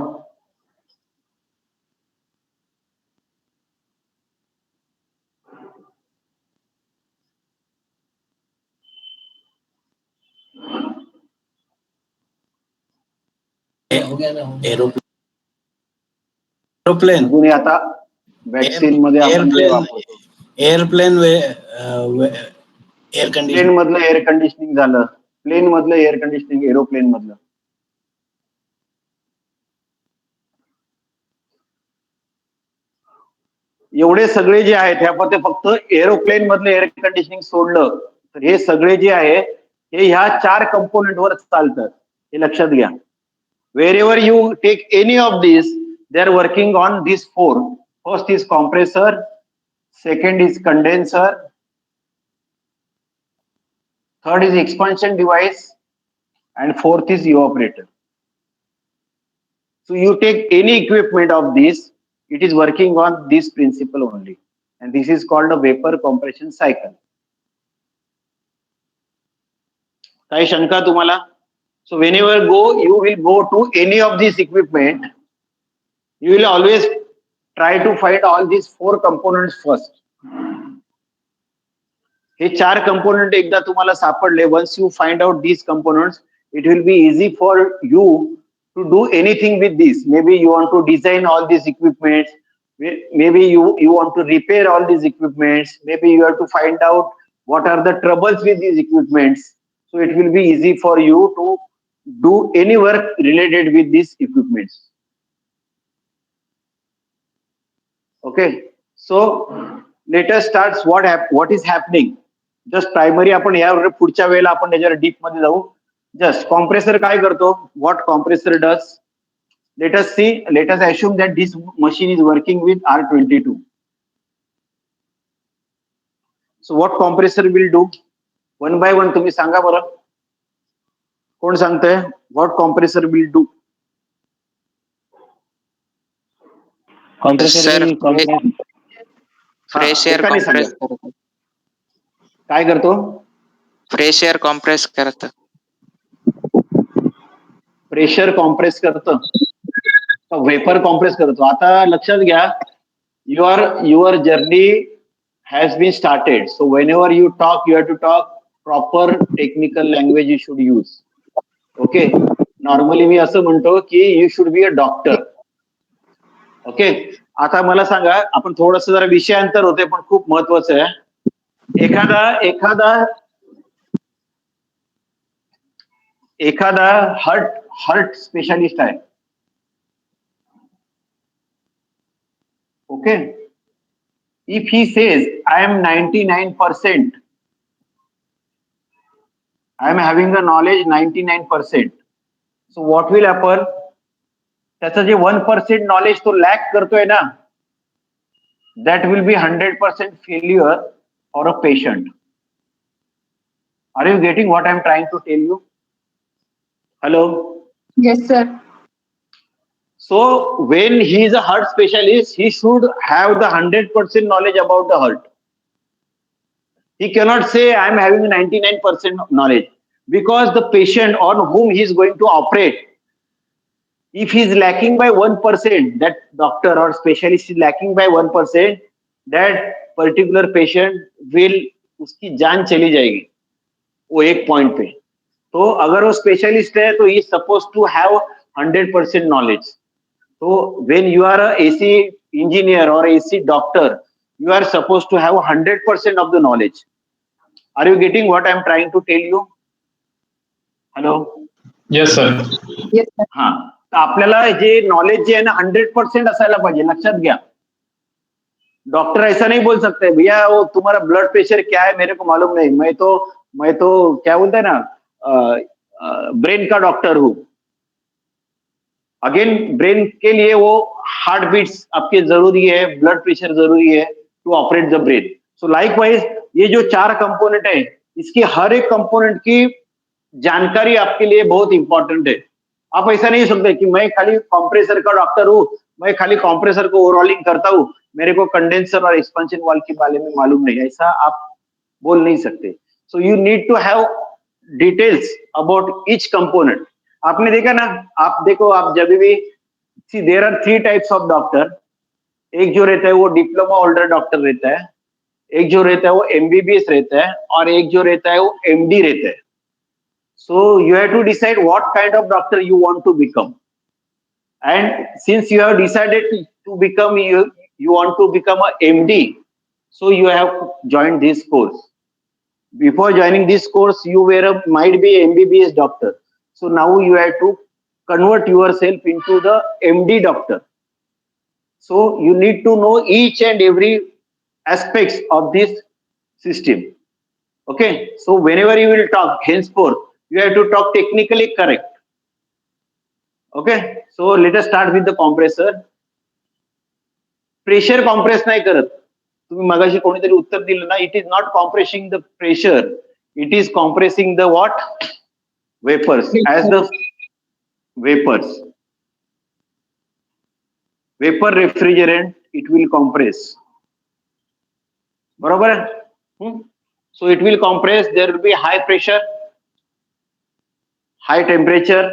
एरोप्लेन. अजून आता वॅक्सिन मध्ये आपण जे वापरतो. Airplane air plane condition. मधलं एअर कंडिशनिंग झालं, प्लेन मधलं एअर कंडिशनिंग, एरोप्लेन मधलं. एवढे सगळे जे आहेत ह्यामध्ये फक्त एरोप्लेन मधलं एअर कंडिशनिंग सोडलं तर हे सगळे जे आहे हे ह्या 4 कंपोनेंट वर चालतात. हे लक्षात घ्या. Wherever you take any of these, they are working on these 4. First is compressor, second is condenser, third is expansion device, and fourth is evaporator. So you take any equipment of this, it is working on this principle only, and this is called a vapor compression cycle. काही शंका तुम्हाला? So whenever you will go to any of these equipment, you will always try to find all these 4 components first. Hey 4 component एकदा तुम्हाला सापडले, once you find out these components, it will be easy for you to do anything with this. Maybe you want to design all these equipments, maybe you want to repair all these equipments, maybe you have to find out what are the troubles with these equipments. So it will be easy for you to do any work related with these equipments. Okay, so let us start what is happening. Just primary आपण यावर पुढच्या वेळेला आपण त्याच्यावर deep मध्ये जाऊ. Just compressor काय करतो, what compressor does. Let us see, let us assume that this machine is working with R22. So what compressor will do? One by one तुम्ही सांगा बरं. कोण सांगतंय? What compressor will do? Compressor sir compress fresh air एकाने compress सांगा. करतं. काय करतो? Fresh air compress करतं. प्रेशर कॉम्प्रेस करतं, वेपर कॉम्प्रेस करतो. आता लक्षात घ्या, your journey has been started. So whenever you talk, you have to talk proper technical language you should use. Okay, normally मी असं म्हणतो की you should be a doctor. Okay, आता मला सांगा, आपण थोडस जरा विषयांतर होते पण खूप महत्वाचं आहे. एखादा हार्ट स्पेशालिस्ट आहे. Okay, if he says I am 99%, I am having the knowledge 99%. So what will happen? त्याचं जे 1% नॉलेज तो लॅक करतोय ना, that will be 100% failure for a patient. Are you getting what I am trying to tell you? Hello? Yes, sir. So when he is a heart specialist, he should have the 100% knowledge about the heart. He cannot say I am having 99% knowledge, because the patient on whom he is going to operate, if he is lacking by 1%, that doctor or specialist is lacking by 1%, that particular patient will, उसकी जान चली जाएगी वो एक point पे. तो अगर वो स्पेशलिस्ट है तो he is suppose to have 100% knowledge. तो when you are a AC engineer और AC doctor, you are supposed to have 100% of the knowledge. Are you getting what I am trying to tell you? Hello? Yes sir. Yes, sir. हा, तर आपल्याला जे knowledge जे आहे ना 100% असायला पाहिजे. लक्षात घ्या, डॉक्टर ऐसा नहीं बोल सकते भैया वो तुम्हारा ब्लड प्रेशर क्या है मेरे को मालूम नहीं, मैं तो क्या बोलते हैं ना, ब्रेन का डॉक्टर हूँ. अगेन ब्रेन के लिए वो हार्ट बीट्स आपके जरूरी है, ब्लड प्रेशर जरूरी है to operate the brain. So likewise ये जो 4 कंपोनेंट है, इसकी हर एक कंपोनेंट की जानकारी आपके लिए बहुत इंपॉर्टेंट है. आप ऐसा नहीं सकते कि मैं खाली कंप्रेसर का डॉक्टर हूँ, मैं खाली कंप्रेसर को ओवरऑलिंग करता हूँ, मेरे को कंडेंसर और एक्सपेंशन वाल्व के बारे में मालूम नहीं. ऐसा आप बोल नहीं सकते. So you need to have details about each component. आपने देखा ना, आप देखो, आप जब भी see there are 3 types of doctor. एक जो रहता है वो डिप्लोमा होल्डर डॉक्टर रहता है, एक जो रहता है वो एमबीबीएस रहता है, और एक जो रहता है वो एमडी रहता है. So you have to decide what kind of doctor you want to become. And since you have decided to become, you want to become a MD, so you have joined this course. Before joining this course, you might be MBBS doctor. So now you have to convert yourself into the MD doctor. So you need to know each and every aspects of this system. Okay, so whenever you will talk henceforth, you have to talk technically correct. Okay, so let us start with the compressor. Pressure compress नाही करत. तुम्ही मगाशी कोणीतरी उत्तर दिलं ना, it is not compressing the pressure, it is compressing the what, vapours. As the vapours, vapour refrigerant, it will compress. बरोबर आहे? So it will compress. There will be high pressure, high temperature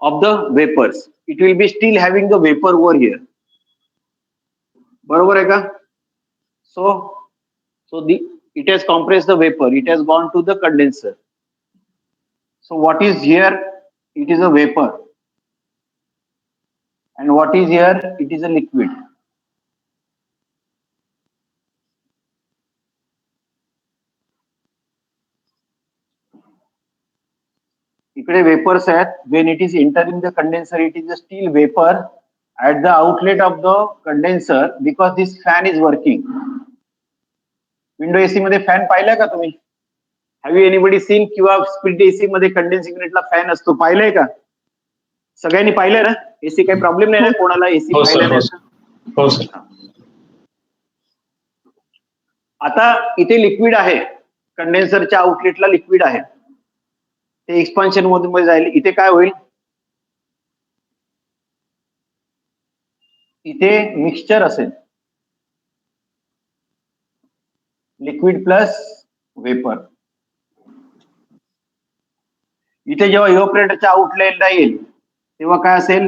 of the vapors. It will be still having the vapor over here. बरोबर है का? So it has compressed the vapor. It has gone to the condenser. So what is here? It is a vapor. And what is here? It is a liquid. इकडे vapours आहेत. When it is entering the condenser, it is a still vapor at the outlet of the condenser, because this fan is working. Window AC मध्ये fan पाहिलाय का तुम्ही? Have you anybody seen? किंवा split AC मध्ये condensing युनिटला fan असतो, पाहिलंय का? सगळ्यांनी पाहिलंय ना? एसी काही प्रॉब्लेम नाही ना कोणाला एसी हो सर, पाहिलं हो नाही? सर, हो सर. आता इथे लिक्विड आहे, कंडेन्सरच्या आउटलेटला लिक्विड आहे, ते एक्सपान्शन मध्ये जाईल. इथे काय होईल? इथे मिक्सचर असेल, लिक्विड प्लस वेपर. इथे जेव्हा इव्हॅपोरेटरच्या आउटलेटला येईल तेव्हा काय असेल,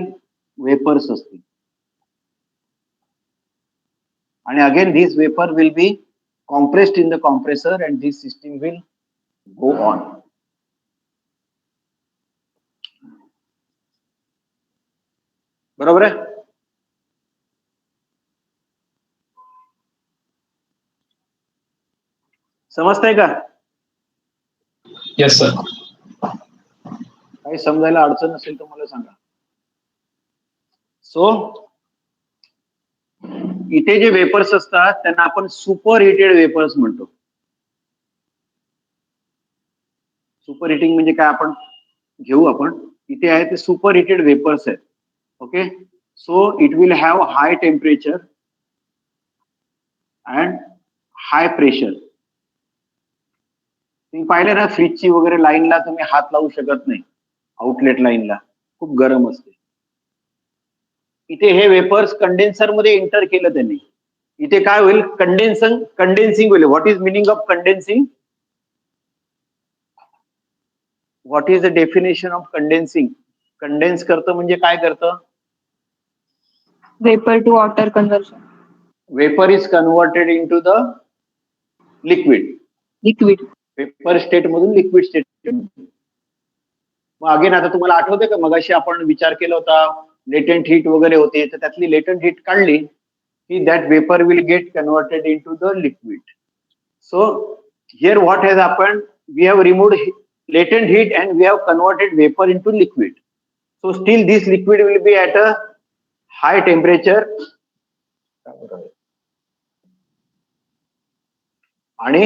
वेपर्स असतील. आणि again this vapour will be compressed in the compressor and this system will go on. बरोबर आहे. समजतंय का? Yes sir. काही समजायला अडचण असेल तर मला सांगा. सो इथे जे वेपर्स असतात त्यांना आपण सुपर हिटेड वेपर्स म्हणतो. सुपर हिटिंग म्हणजे काय आपण घेऊ. आपण इथे आहे ते सुपर हिटेड वेपर्स आहेत. Okay. So it will have high temperature and high pressure. तुम्ही पाहिले ना फ्रीजची वगैरे लाईनला तुम्ही हात लावू शकत नाही, आउटलेट लाईनला खूप गरम असते. इथे हे वेपर्स कंडेन्सर मध्ये एंटर केलं त्यांनी. इथे काय होईल, कंडेन्सिंग होईल. What is meaning of condensing? What is the definition of condensing? Condense करतं म्हणजे काय करतं? Vapor to water conversion. Vapour is converted in to the liquid. Liquid. Vapour state मधून लिक्विड स्टेट. मग अगेन आता तुम्हाला आठवतंय का मगाशी आपण विचार केला होता, लेटेंट हीट वगैरे होते, तर त्यातली लेटेंट हीट काढली की that vapour will get converted in to the liquid. So here what has happened, we have removed latent heat and we have converted vapor into liquid. So still this liquid will be at a high temperature आणि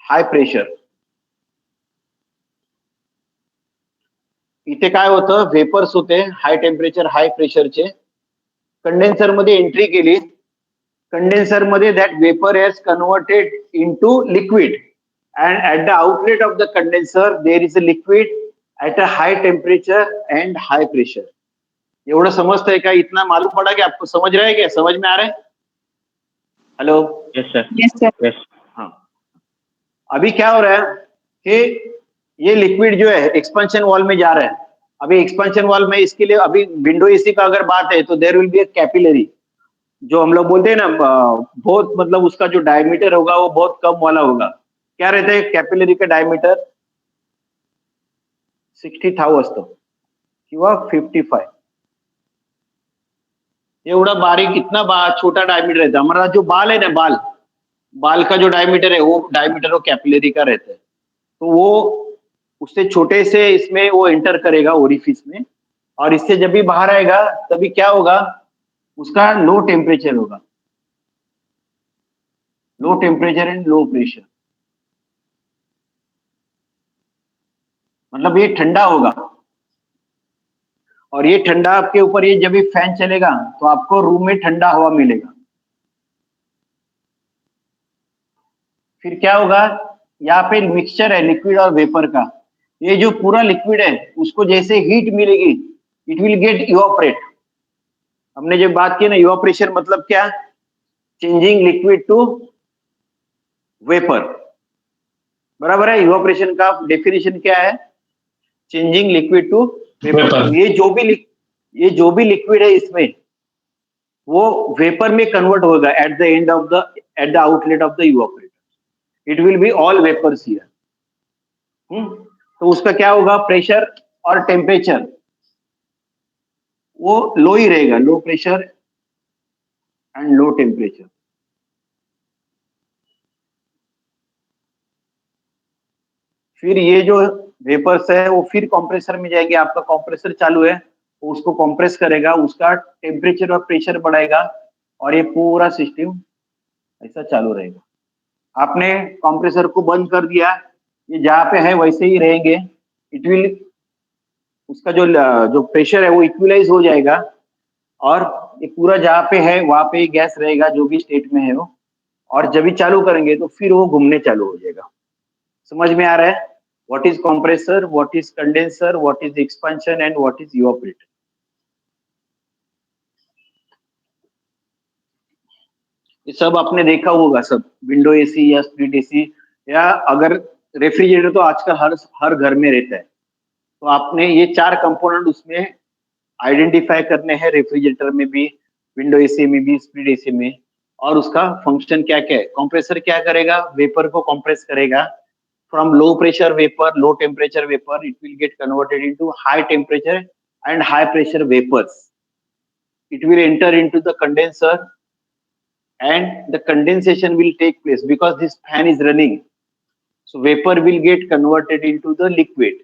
high pressure. इथे काय होतं, vapours होते high temperature हाय प्रेशरचे, condenser मध्ये entry केली. Condenser मध्ये that vapour has converted into liquid and at the outlet of the condenser there is a liquid at a high temperature and high pressure. एवढं समजतंय का? इतना मालूम पड़ा कि आपको समझ रहा है क्या? समझ में आ रहा है? Hello. Yes sir. Yes, sir. Yes. हाँ. अभी क्या हो रहा है कि ये लिक्विड जो है एक्सपेंशन वॉल में जा रहा है. अभी एक्सपेंशन वॉल में इसके लिए अभी विंडो एसी का अगर बात है तो there will be a capillary, जो हम लोग बोलते हैं ना, बहुत मतलब उसका जो डायमीटर होगा वो बहुत कम वाला होगा. क्या रहता है कॅपिलरी का डायमीटर? 60,000 असतो किंवा 55. एवढा बारीक, इतना छोटा डायमीटर रहता है. हमारा जो बाल है ना, बाल का जो डायमीटर है वो डायमीटर वो कैपिलरी का रहता है. तो वो उससे छोटे से इसमें वो एंटर करेगा ओरिफिस में, और इससे जब भी बाहर आएगा तभी क्या होगा, उसका लो टेम्परेचर होगा. Low temperature and low pressure, मतलब ये ठंडा होगा. और ये ठंडा आपके ऊपर, ये जब भी फैन चलेगा तो आपको रूम में ठंडा हवा मिलेगा. फिर क्या होगा, यहाँ पे मिक्सचर है लिक्विड और वेपर का. ये जो पूरा लिक्विड है उसको जैसे हीट मिलेगी, इट विल गेट इवापोरेट. हमने जब बात की ना इवापोरेशन मतलब क्या, चेंजिंग लिक्विड टू वेपर. बराबर है. इवापोरेशन का डेफिनेशन क्या है? Changing liquid to vapour. ये जो भी लिक्विड है इसमें वो वेपर में कन्वर्ट होगा at the outlet of the evaporator. It will be all vapours here. तो उसका क्या होगा, प्रेशर और टेम्परेचर वो लो ही रहेगा, low pressure and low temperature. फिर ये जो वेपर्स है वो फिर कंप्रेसर में जाएंगे. आपका कंप्रेसर चालू है, वो उसको कंप्रेस करेगा, उसका टेम्परेचर और प्रेशर बढ़ाएगा, और ये पूरा सिस्टम ऐसा चालू रहेगा. आपने कंप्रेसर को बंद कर दिया, ये जहाँ पे है वैसे ही रहेंगे. इट विल, उसका जो प्रेशर है वो इक्विलाइज हो जाएगा, और ये पूरा जहाँ पे है वहां पे गैस रहेगा जो भी स्टेट में है वो. और जब भी चालू करेंगे तो फिर वो घूमने चालू हो जाएगा. समझ में आ रहा है? What is compressor, what is condenser, what is expansion and what is evaporator. ये सब आपने देखा होगा, सब विंडो एसी या स्प्लिट एसी, या अगर रेफ्रिजरेटर तो आजकल हर घर में रहता है, तो आपने ये 4 कंपोनेंट उसमें आइडेंटिफाई करने हैं, रेफ्रिजरेटर में भी, विंडो एसी में भी, स्प्लिट एसी में। और उसका फंक्शन क्या क्या है? कंप्रेसर क्या करेगा? वेपर को कंप्रेस करेगा। From low pressure vapour, low temperature vapour, it will get converted into high temperature and high pressure vapours. It will enter into the condenser and the condensation will take place because this fan is running. So vapor will get converted into the liquid.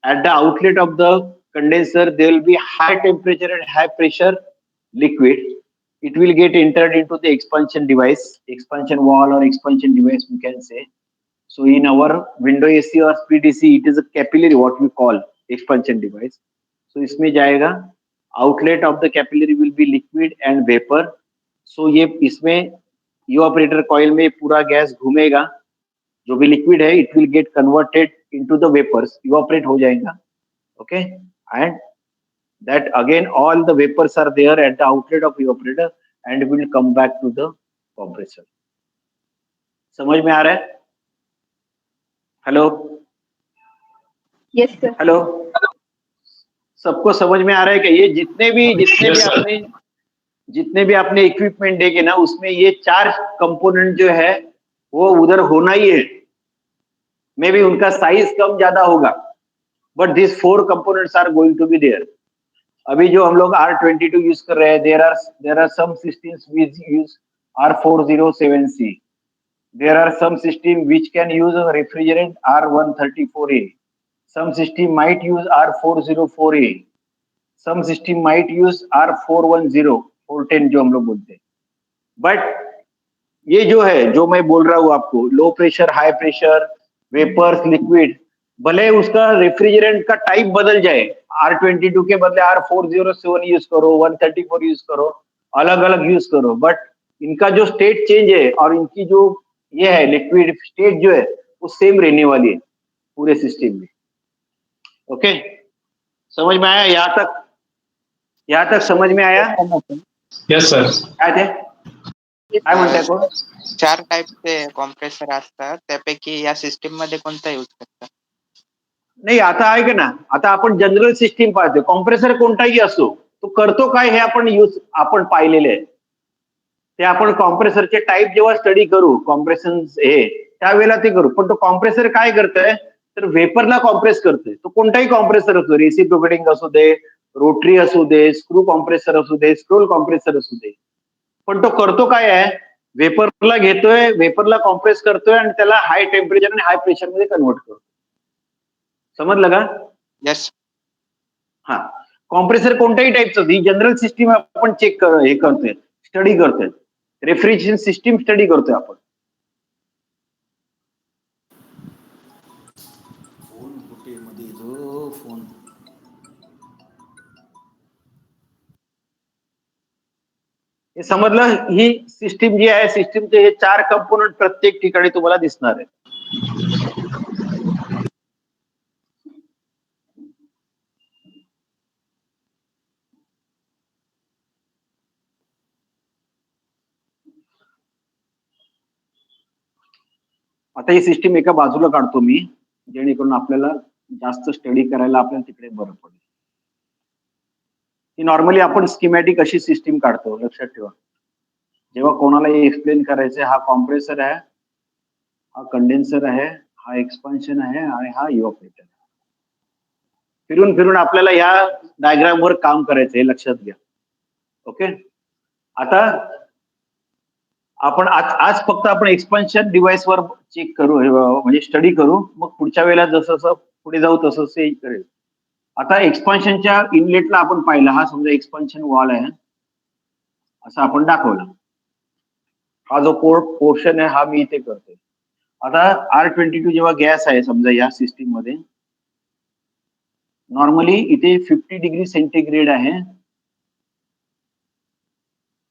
At the outlet of the condenser, there will be high temperature and high pressure liquid. It will get entered into the expansion device, expansion wall or expansion device, we can say. So in our window AC or split AC, it is a capillary, what we call expansion device. So इसमें जाएगा, outlet of the capillary will be liquid and vapor. So ये इसमें evaporator coil में पूरा gas घूमेगा, जो भी liquid है, it will get converted into the vapours, evaporate हो जाएगा. Okay, and that again all the vapours are there at the outlet of evaporator and will come back to the compressor. समझ में आ रहा है? Hello yes sir. हेलो, सबको समझ में आ रहा है कि ये जितने भी Yes, sir. जितने भी आपने इक्विपमेंट देखे ना, उसमें ये 4 कंपोनेंट जो है वो उधर होना ही है. मे बी उनका साइज कम ज्यादा होगा, but this 4 components are going to be there. अभी जो हम लोग R22 यूज कर रहे हैं, there are some systems which use R407C. There are some system which can use a refrigerant R134A. Some system might use R404A. Some system might use R410, 410 जो हम लोग बोलते हैं. बट ये जो है, जो मैं बोल रहा हूँ आपको, low pressure, high pressure, vapours, liquid, भले उसका रेफ्रिजरेंट का टाइप बदल जाए, R22 के बदले R407 यूज करो, 134 यूज करो, अलग अलग यूज करो, बट इनका जो स्टेट चेंज है और इनकी जो ये है लिक्विड स्टेट जो है, वो सेम रहने वाली है पूरे सिस्टम में. ओके, समझ में आया? यहाँ तक समझ में आया? Yes, sir. काय ते काय म्हणताय कोण? 4 टाईपचे कॉम्प्रेसर असतात, त्यापैकी या सिस्टीम मध्ये कोणता यूज करता? नाही, आता आहे का ना, आता आपण जनरल सिस्टीम पाहतो. कॉम्प्रेसर कोणताही असो, तो करतो काय हे आपण पाहिलेले आहे. ते आपण कॉम्प्रेसरचे टाईप जेव्हा स्टडी करू, कॉम्प्रेशन हे, त्यावेळेला ते करू. पण तो कॉम्प्रेसर काय करतोय, तर वेपरला कॉम्प्रेस करतोय. तो कोणताही कॉम्प्रेसर असो, रेसिप्रोकेटिंग असू दे, रोटरी असू दे, स्क्रू कॉम्प्रेसर असू दे, स्क्रोल कॉम्प्रेसर असू दे, पण तो करतो काय आहे, वेपरला घेतोय, वेपरला कॉम्प्रेस करतोय आणि त्याला हाय टेम्परेचर आणि हाय प्रेशर मध्ये कन्वर्ट करतो. समजलं का? यस. हा, कॉम्प्रेसर कोणत्याही टाईपचं, ही जनरल सिस्टीम आपण हे करतोय, स्टडी करतोय. रेफ्रिजरेशन सिस्टीम स्टडी करतोय आपण. फोन कुठे मध्ये जो फोन. हे समजलं? ही सिस्टीम जी आहे, सिस्टीमचे हे 4 कंपोनंट प्रत्येक ठिकाणी तुम्हाला दिसणार आहे. आता ही सिस्टीम एका बाजूला काढतो मी, जेणेकरून आपल्याला जास्त स्टडी करायला आपल्याला तिकडे बरं पडेल. ही नॉर्मली आपण स्कीमॅटिक अशी सिस्टीम काढतो, लक्षात ठेवा. जेव्हा कोणाला एक्सप्लेन करायचं, हा कॉम्प्रेसर आहे, हा कंडेन्सर आहे, हा एक्सपान्शन आहे आणि हा इव्हॅपोरेटर. फिरून फिरून आपल्याला ह्या डायग्राम वर काम करायचं, हे लक्षात घ्या. ओके, आता आपण आज फक्त आपण एक्सपान्शन डिव्हाइस वर चेक करू, म्हणजे स्टडी करू. मग पुढच्या वेळेला जसं जसं पुढे जाऊ तसं ते करेल. आता एक्सपान्शनच्या इनलेटला आपण पाहिलं, हा समजा एक्सपान्शन वॉल आहे असं आपण दाखवलं. हा जो पोर्शन आहे हा मी इथे करतोय. आता R22 जेव्हा गॅस आहे समजा या सिस्टीम मध्ये, नॉर्मली इथे 50 डिग्री सेंटीग्रेड आहे,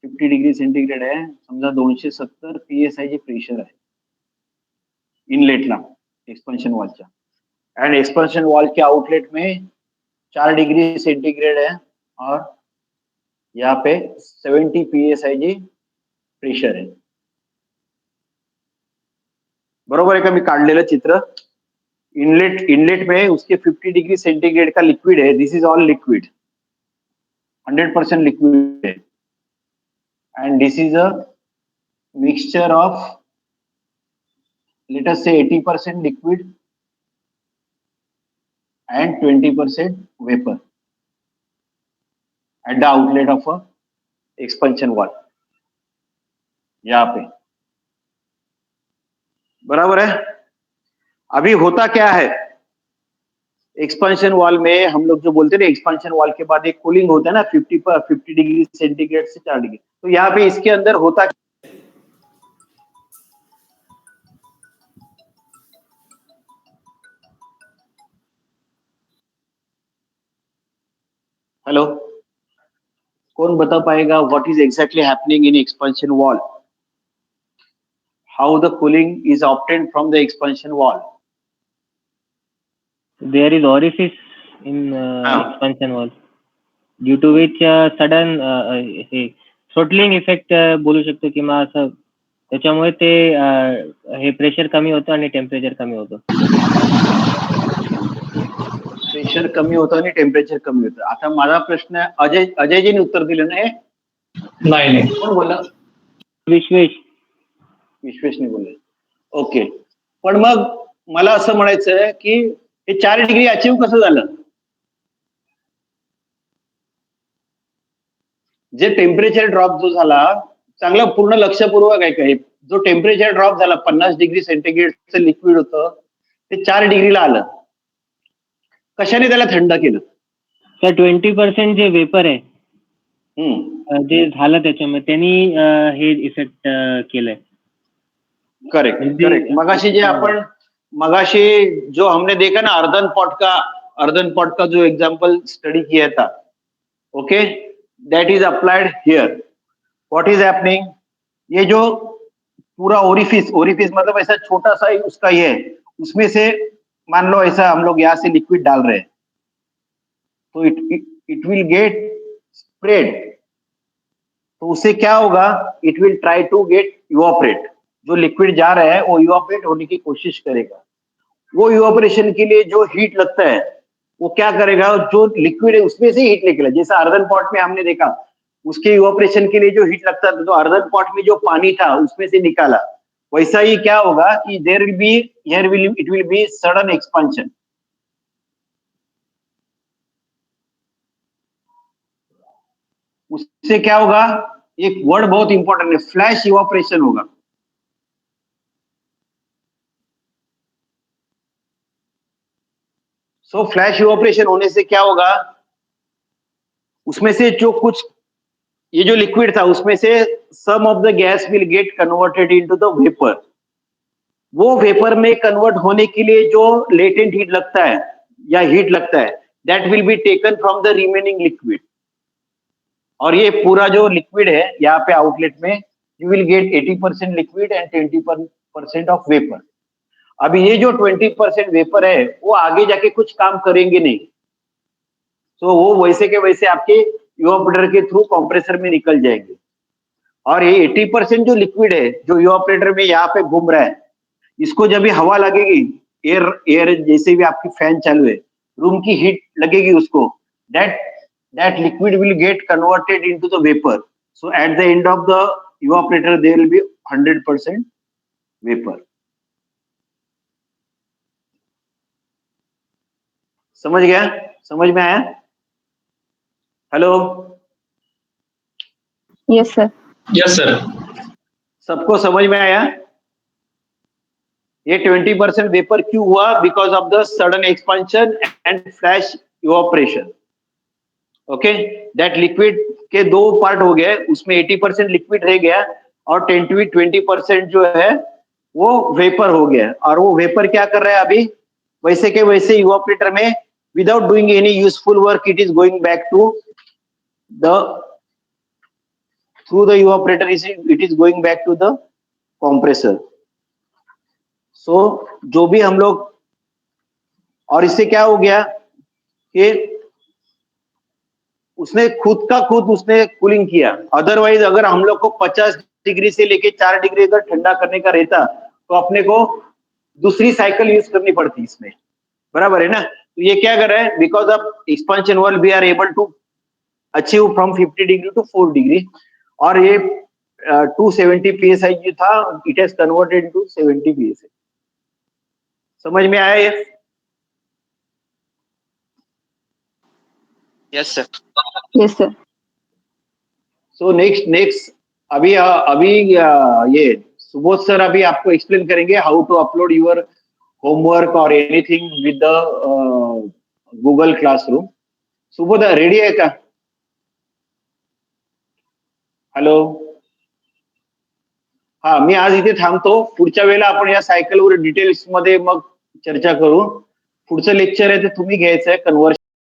50 डिग्री सेंटीग्रेड आहे, समजा 270 PSI जे प्रेशर आहे इनलेटला एक्सपेंशन वॉलच्या, एंड एक्सपेंशन वॉल के आउटलेट में 4 डिग्री सेंटीग्रेड है और यहाँ पे 70 PSI जी प्रेशर है. बरोबर है का मी काढलेलं चित्र? इनलेट में उसके 50 डिग्री सेंटीग्रेड का लिक्विड है. This is all liquid, 100% liquid है. And this is a mixture of, let us say 80% liquid and 20% vapor at the outlet of a expansion wall. यहाँ पे बराबर है. अभी होता क्या है एक्सपेंशन वॉल में, हम लोग जो बोलते हैं ना, एक्सपेंशन वॉल के बाद एक कूलिंग होता है ना 50 डिग्री सेंटीग्रेड से 4 डिग्री. तो यहाँ पे इसके अंदर होता, हेलो, कौन बता पाएगा what is exactly happening in expansion valve? How the cooling is obtained from the expansion valve? There is orifice in expansion wall, due to which sudden हे थ्रोटलिंग इफेक्ट बोलू शकतो किंवा असं, त्याच्यामुळे ते हे प्रेशर कमी होतं आणि टेम्परेचर कमी होतं. प्रेशर कमी होतं आणि टेम्परेचर कमी होतं. आता माझा प्रश्न आहे, अजयजीने उत्तर दिलं ना हे? नाही. कोण बोलला? विश्वेशने बोलले. ओके. पण मग मला असं म्हणायचं आहे की हे 4 डिग्री अचीव कसं झालं? जे टेम्परेचर ड्रॉप जो झाला, चांगलं पूर्ण लक्षपूर्वक आहे का हे, जो टेम्परेचर ड्रॉप झाला 50 डिग्री सेंटीग्रेडचं लिक्विड होतं ते 4 डिग्रीला आलं, कशाने त्याला थंड केलं? तर 20% जे वेपर आहे जे झालं त्याच्यामध्ये त्यांनी हे इफेक्ट केलंय. Correct correct. मगाशी जो हमने देखा ना अर्धन पॉट का जो एग्जांपल स्टडी किया था, okay, that is applied here. What is happening? ये जो पूरा ओरिफिस मतलब ऐसा छोटा सा उसका ये है, उसमें से मान लो ऐसा हम लोग यहाँ से लिक्विड डाल रहे हैं, तो इट विल गेट स्प्रेड. तो उससे क्या होगा? It will try to get evaporate. जो लिक्विड जा रहा है वो इवोपरेट होने की कोशिश करेगा. वो इवोपरेशन के लिए जो हीट लगता है वो क्या करेगा? जो लिक्विड है उसमें से हीट निकले. जैसा अर्धन पॉट में हमने देखा, उसके इवोपरेशन के लिए जो हीट लगता था, तो अर्धन पॉट में जो पानी था उसमें से निकाला. वैसा ही क्या होगा कि it will B sudden expansion. उससे क्या होगा? एक वर्ड बहुत इंपॉर्टेंट है, फ्लैश इवोपरेशन होगा. सो फ्लैश इवोपरेशन होने से क्या होगा? उसमें से जो कुछ ये जो लिक्विड था उसमें से some of the gas will get converted into the vapour. वो वेपर में कन्वर्ट होने के लिए जो लेटेंट हीट लगता है या हीट लगता है, that will be taken from the remaining liquid. और ये पूरा जो लिक्विड है यहाँ पे आउटलेट में, you will get 80% liquid and 20% of vapour. अभी ये जो 20% वेपर है वो आगे जाके कुछ काम करेंगे नहीं, तो वो वैसे के वैसे आपके इवोपरेटर के थ्रू कंप्रेसर में निकल जाएंगे. और ये 80% जो लिक्विड है जो इवोपरेटर में यहाँ पे घूम रहा है, इसको जब भी हवा लगेगी, एयर जैसे भी आपकी फैन चालू है, रूम की हीट लगेगी उसको, that liquid will get converted into the vapor. So at the end of the evaporator there will be 100% vapor. समझ गया? समझ में आया? Hello, yes sir. सबको समझ में आया? ये 20% वेपर क्यों हुआ? Because of the sudden expansion and flash evaporation. Okay, that liquid के दो पार्ट हो गए, उसमें 80% लिक्विड रह गया और 20% जो है वो वेपर हो गया. और वो वेपर क्या कर रहा है अभी? वैसे के वैसे इवोपरेटर में without doing any useful work it is going back to the through the evaporator, it is going back to the compressor. So जो भी हम लोग, और इससे क्या हो गया कि उसने खुद उसने कूलिंग किया. अदरवाइज अगर हम लोग को 50 डिग्री से लेके 4 डिग्री अगर ठंडा करने का रहता तो अपने को दूसरी साइकिल यूज करनी पड़ती इसमें, बराबर है ना। तो ये क्या कर रहा है, because of expansion world we are able to achieve from 50 degree to 4 degree, और ये 270 psi जो था it has converted to 70 psi। समझ में आया ये? Yes sir. Yes sir. So next अभी ये सुबोध सर अभी आपको एक्सप्लेन करेंगे how to upload your homework और anything with the Google classroom. Subodh ready आहे का? हॅलो, हा, मी आज इथे थांबतो. पुढच्या वेळेला आपण या सायकलवर डिटेल्स मध्ये मग चर्चा करू. पुढचं लेक्चर आहे ते तुम्ही घ्यायचंय, कन्व्हर्शन